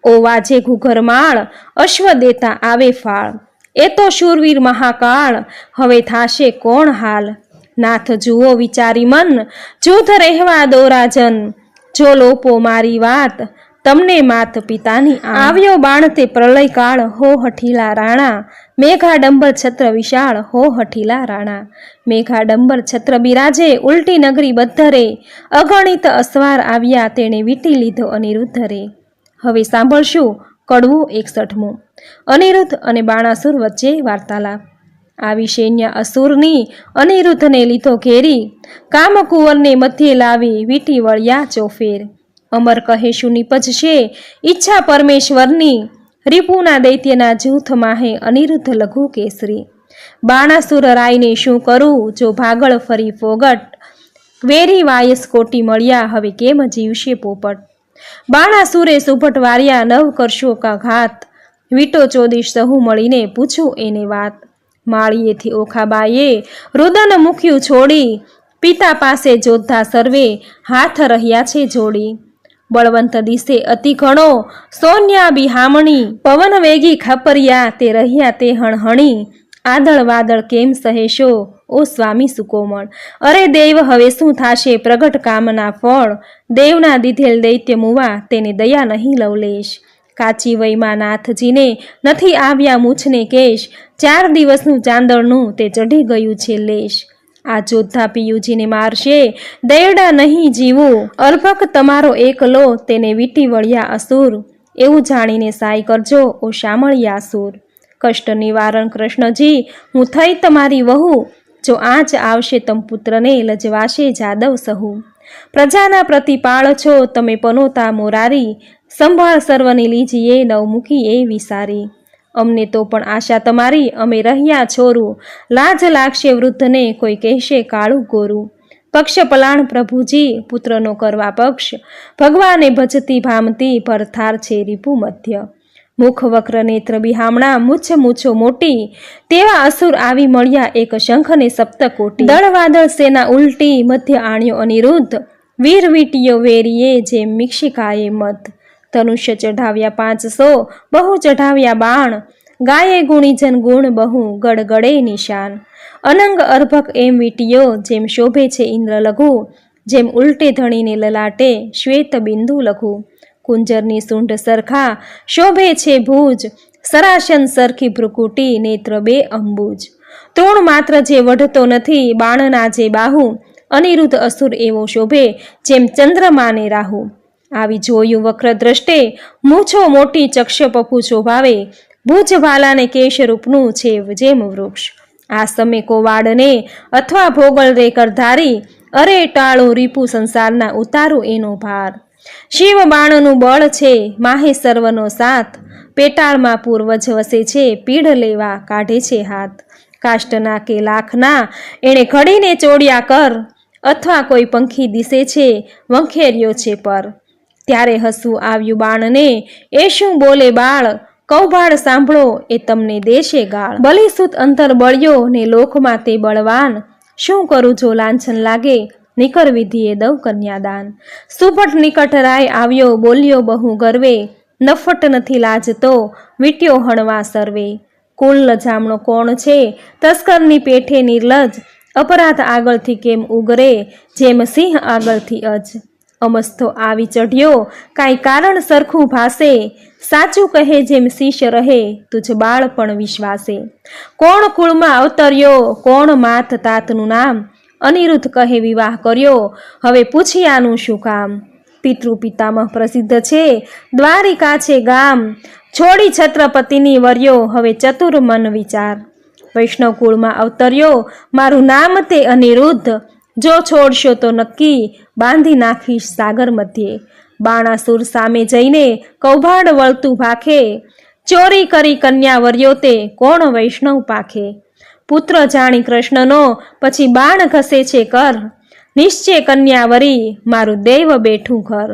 Speaker 1: ઓ વાજે ઘૂઘરમાળ, અશ્વ દેતા આવે ફાળ. એ તો શૂરવીર મહાકાળ, હવે થાશે કોણ હાલ. નાથ જુઓ વિચારી મન, જૂથ રહેવા દો રાજન, જો લોપો મારી વાત, તમને માત પિતાની. આવ્યો બાણ તે પ્રલય કાળ, હો હઠીલા રાણા, મેઘાડંબર છત્ર વિશાળ, હો હઠીલા રાણા. મેઘાડંબર છત્ર બિરાજે, ઉલટી નગરી બધરે, અગણિત અસવાર આવ્યા, તેણે વીંટી લીધો અનિરુદ્ધ રે. હવે સાંભળશું કડવું 61મું. અનિરુદ્ધ અને બાણાસુર વચ્ચે વાર્તાલાપ. આવી સૈન્ય અસુરની અનિરુદ્ધને લીધો ઘેરી, કામકુંવરને મધ્યે લાવી, વીંટી વળ્યા ચોફેર. અમર કહે શું નિપજશે ઈચ્છા પરમેશ્વરની, રીપુના દૈત્યના જૂથ માહે અનિરુદ્ધ લઘુ કેસરી. બાણાસુર રાયને શું કરું, જો ભાગળ ફરી ફોગટ, વેરી વાયસ કોટી મળ્યા, હવે કેમ જીવશે પોપટ. બાણાસુરે સુભટ વાર્યા, નવ કરશો કા ઘાત, વીટો ચોદીશ સહુ મળીને પૂછું એને વાત. માળીએથી ઓખાબાએ રુદન મૂક્યું છોડી, પિતા પાસે જોધા સર્વે હાથ રહ્યા છે જોડી. બળવંત દિશે અતિ ઘણો, સોન્યા બિહામણી, પવન વેગી ખાપરિયા, તે રહ્યા તે હણહણી. આદળ વાદળ કેમ સહેશો, ઓ સ્વામી સુકોમળ, અરે દેવ હવે શું થાશે પ્રગટ કામના ફળ. દેવના દીધેલ દૈત્ય મુવા, તેને દયા નહીં લવલેશ. કાચી વયમાં નાથજીને નથી આવ્યા મૂછને કેશ, 4 દિવસનું ચાંદળનું તે ચઢી ગયું છે લેશ. આ જોધા પિયુજીને મારશે, દયડા નહીં જીવું, અર્ભક તમારો એકલો, તેને વીંટી વળ્યા અસુર. એવું જાણીને સાય કરજો ઓ શામળિયાસુર. કષ્ટ નિવારણ કૃષ્ણજી, હું થઈ તમારી વહુ, જો આંચ આવશે તમ પુત્રને લજવાશે જાદવ સહુ. પ્રજાના પ્રતિપાળ છો તમે પનોતા મોરારી, સંભાળ સર્વની લીજીએ નવમુખી એ વિસારી. અમને તો પણ આશા તમારી, અમે રહ્યા છોરું, લાજ લાગશે વૃદ્ધને કોઈ કહેશે કાળું ગોરું. પક્ષ પલાણ પ્રભુજી, પુત્રનો કરવા પક્ષ, ભગવાને ભજતી ભામતી, પરથાર છે રીપુ મધ્ય. મુખ વક્ર નેત્ર બિહામણા, મૂછ મૂછો મોટી, તેવા અસુર આવી મળ્યા એક શંખને સપ્તકોટી. દળવાદળ સેના ઉલટી, મધ્ય આણ્યો અનિરુદ્ધ, વીર વીટીયો વેરીએ જેમ મિક્ષિકાએ મત. ધનુષ્ય ચઢાવ્યા 500, બહુ ચઢાવ્યા બાણ, ગાયે ગુણીજન ગુણ બહુ, ગડગડે નિશાન. અનંગ અર્ભક એમ વીટીયો, જેમ શોભે છે ઇન્દ્ર લઘુ, જેમ ઉલટે ધણીને લલાટે શ્વેત બિંદુ લઘુ. કુંજરની સૂંઢ સરખા શોભે છે ભુજ, સરાસન સરખી ભ્રુકુટી, નેત્ર 2 અંબુજ. તૃણ માત્ર જે વઢતો નથી, બાણના જે બાહુ, અનિરુદ્ધ અસુર એવો શોભે જેમ ચંદ્રમાને રાહુ. આવી જોયું વક્ર દ્રષ્ટે, મૂછો મોટી ચક્ષ પપુ શોભાવે, ભુજ ભાલાને કેશરૂપનું છે જેમ વૃક્ષ. આ સમે કોવાડને અથવા ભોગળ રે કરધારી, અરે ટાળો રીપુ સંસારના ઉતારું એનો ભાર. શિવ બાણનું બળ છે માહે સર્વનો સાથ, પેટાળમાં પૂર્વજ વસે છે પીડ લેવા કાઢે છે હાથ. કાષ્ટના કે લાખના એણે ઘડીને ચોડ્યા કર, અથવા કોઈ પંખી દિશે છે વંખેર્યો છે પર. ત્યારે હસવું આવ્યું બાણને, એ શું બોલે બાળ, કૌભાડ સાંભળો એ તમને દેશે ગાળ. બલિસુત અંતર બળ્યો ને લોકમાં તે બળવાન, શું કરું જો લાંછન લાગે નિકર વિધિએ દવ કન્યાદાન. સુભટ નિકટ રાય આવ્યો બોલ્યો બહુ ગર્વે, નફટ નથી લાજતો વીટ્યો હણવા સર્વે. કુલ લજામણો કોણ છે તસ્કરની પેઠે નિર્લજ, અપરાધ આગળથી કેમ ઉગરે જેમ સિંહ આગળથી અજ. અમસ્તો આવી ચઢ્યો કાંઈ કારણ સરખું ભાસે, સાચું કહે જેમ શિષ્ય રહે તુજ બાળ પણ વિશ્વાસે. કોણ કુળમાં અવતર્યો કોણ માત તાતનું નામ, અનિરુદ્ધ કહે વિવાહ કર્યો હવે પૂછિયાનું શું કામ. પિતૃ પિતામહ પ્રસિદ્ધ છે દ્વારિકા છે ગામ, છોડી છત્રપતિની વર્યો હવે ચતુર મન વિચાર. વૈષ્ણવ કુળમાં અવતર્યો મારું નામ તે અનિરુદ્ધ, જો છોડશો તો નક્કી બાંધી નાખીશ સાગર મધ્યે. બાણાસુર સામે જઈને કૌભાંડ વળતું ભાખે, ચોરી કરી કન્યા વર્યો તે કોણ વૈષ્ણવ પાખે. પુત્ર જાણી કૃષ્ણનો પછી બાણ ઘસે છે કર, નિશ્ચય કન્યાવરી મારું દૈવ બેઠું ઘર.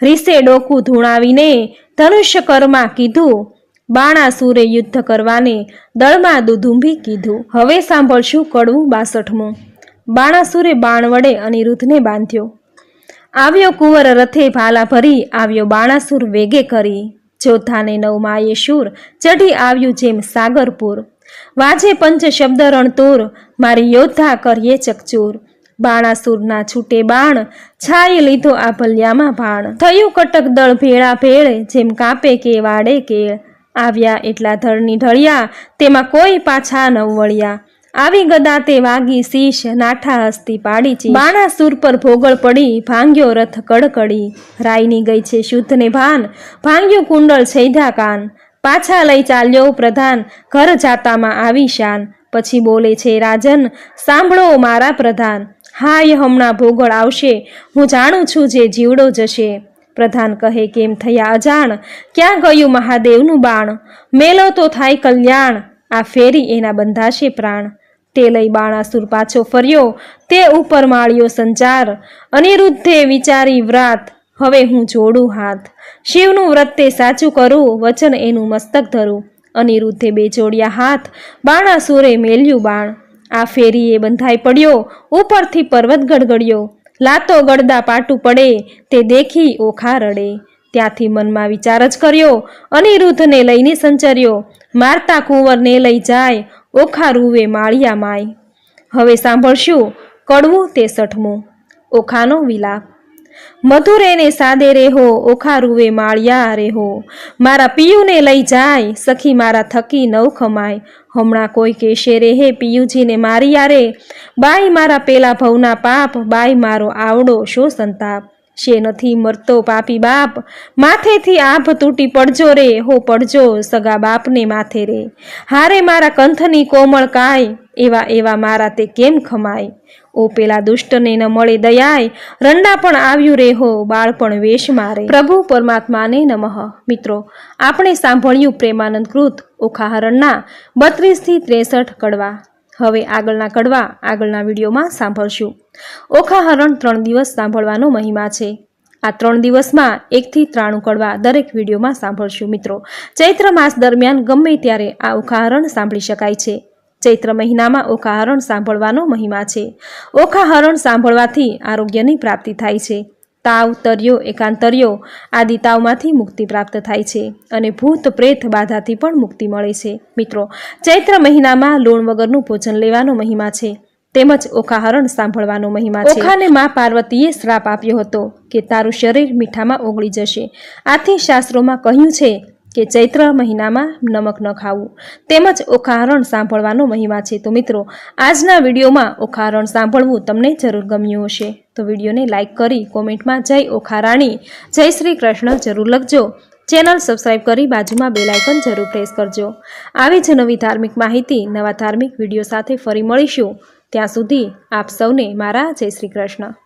Speaker 1: રીસે ડોકું ધૂણાવીને ધનુષ્ય કરમાં કીધું, બાણાસુરે યુદ્ધ કરવાને દળમાં દુધુંભી કીધું. હવે સાંભળશું કડવું 62મું. બાણાસુરે બાણ વડે અનિરુદ્ધને બાંધ્યો, આવ્યો કુંવર રથે ભાલા ભરી, આવ્યો બાણાસુર વેગે કરી. જોધાને 9 માયે શૂર, ચઢી આવ્યું જેમ સાગરપુર. વાજે પંચ શબ્દ રણતુર, મારી યોદ્ધા કરીએ ચકચૂર. બાણાસુરના છૂટે બાણ, છાય લીધો આ ભલ્યામાં ભાણ. થયું કટક દળ ભેળા ભેળ, જેમ કાપે કે વાડે કેળ. આવ્યા એટલા ધળની ઢળ્યા, તેમાં કોઈ પાછા ન વળ્યા. આવી ગદા તે વાગી શીશ, નાઠા હસ્તી પાડી ચીશ. બાણાસુર પર ભોગળ પડી, ભાંગ્યો રથ કડકડી. રાયની ગઈ છે શુદ્ધ ને ભાન, ભાંગ્યું કુંડળ છૈધા કાન. પાછા લઈ ચાલ્યો પ્રધાન, ઘર જાતામાં આવી શાન. પછી બોલે છે રાજન, સાંભળો મારા પ્રધાન, હાય હમણાં ભોગળ આવશે, હું જાણું છું જે જીવડો જશે. પ્રધાન કહે કેમ થયા અજાણ, ક્યાં ગયું મહાદેવનું બાણ. મેલો તો થાય કલ્યાણ, આ ફેરી એના બંધાશે પ્રાણ. તે લઈ બાણાસુર પાછો ફર્યો, તે ઉપર માળ્યો સંચાર. અનિરુદ્ધે વિચારી વ્રાત, હવે હું જોડું હાથ. શિવનું વ્રત તે સાચું કરું, વચન એનું મસ્તક ધરું. અનિરુદ્ધે 2 જોડ્યા હાથ, બાણાસુરે મેલ્યું બાણ. આ ફેરીએ બંધાઈ પડ્યો, ઉપરથી પર્વત ગડગડ્યો. લાતો ગળદા પાટું પડે, તે દેખી ઓખા રડે. ત્યાંથી મનમાં વિચાર જ કર્યો, અનિરુદ્ધને લઈને સંચર્યો. મારતા કુંવરને લઈ જાય, ઓખા રૂવે માળિયા માય. હવે સાંભળશું કડવું 63મું. ઓખાનો વિલાપ. મધુરેને સાદે રેહો, ઓખા રૂવે માળિયા રેહો. મારા પિયુને લઈ જાય, સખી મારા થકી નવ ખમાય. હમણાં કોઈ કેશે રે હે પિયુજીને મારિયા રે, બાઈ મારા પેલા ભવના પાપ, બાઈ મારો આવડો શો સંતાપ. શે નથી મરતો પાપી બાપ, માથેથી આભ તૂટી પડજો રે, હો પડજો સગા બાપને માથે રે. હારે મારા કંથની કોમળ કાય, એવા એવા મારા તે કેમ ખમાય. ઓ પેલા દુષ્ટને ન મળે દયાય, રંડા પણ આવ્યું રે હો બાળપણ વેશ મારે. પ્રભુ પરમાત્માને નમઃ. મિત્રો, આપણે સાંભળ્યું પ્રેમાનંદ કૃત ઓખાહરણના 32 થી 63 કડવા. હવે આગળના કડવા આગળના વિડીયોમાં સાંભળશું. ઓખાહરણ 3 દિવસ સાંભળવાનો મહિમા છે. આ 3 દિવસમાં 1 થી 93 કડવા દરેક વિડીયોમાં સાંભળશું. મિત્રો, ચૈત્ર માસ દરમિયાન ગમે ત્યારે આ ઓખાહરણ સાંભળી શકાય છે. ચૈત્ર મહિનામાં ઓખાહરણ સાંભળવાનો મહિમા છે. ઓખાહરણ સાંભળવાથી આરોગ્યની પ્રાપ્તિ થાય છે. તાવ, તર્યો, એકાંતર્યો આદિ તાવમાંથી મુક્તિ પ્રાપ્ત થાય છે અને ભૂત પ્રેત બાધાથી પણ મુક્તિ મળે છે. મિત્રો, ચૈત્ર મહિનામાં લૂણ વગરનું ભોજન લેવાનો મહિમા છે. તેમજ ઓખાહરણ સાંભળવાનો મહિમા છે. ઓખાને મા પાર્વતીએ શ્રાપ આપ્યો હતો કે તારું શરીર મીઠામાં ઓગળી જશે. આથી શાસ્ત્રોમાં કહ્યું છે કે ચૈત્ર મહિનામાં નમક ન ખાવું. તેમજ ઓખાહરણ સાંભળવાનો મહિમા છે. તો મિત્રો, આજના વિડીયોમાં ઓખાહરણ સાંભળવું તમને જરૂર ગમ્યું હશે. તો વિડીયોને લાઇક કરી કોમેન્ટમાં જય ઓખારાણી, જય શ્રી કૃષ્ણ જરૂર લખજો. ચેનલ સબસ્ક્રાઈબ કરી બાજુમાં બેલ આઇકન જરૂર પ્રેસ કરજો. આવી જ નવી ધાર્મિક માહિતી નવા ધાર્મિક વિડીયો સાથે ફરી મળીશું. ત્યાં સુધી આપ સૌને મારા જય શ્રી કૃષ્ણ.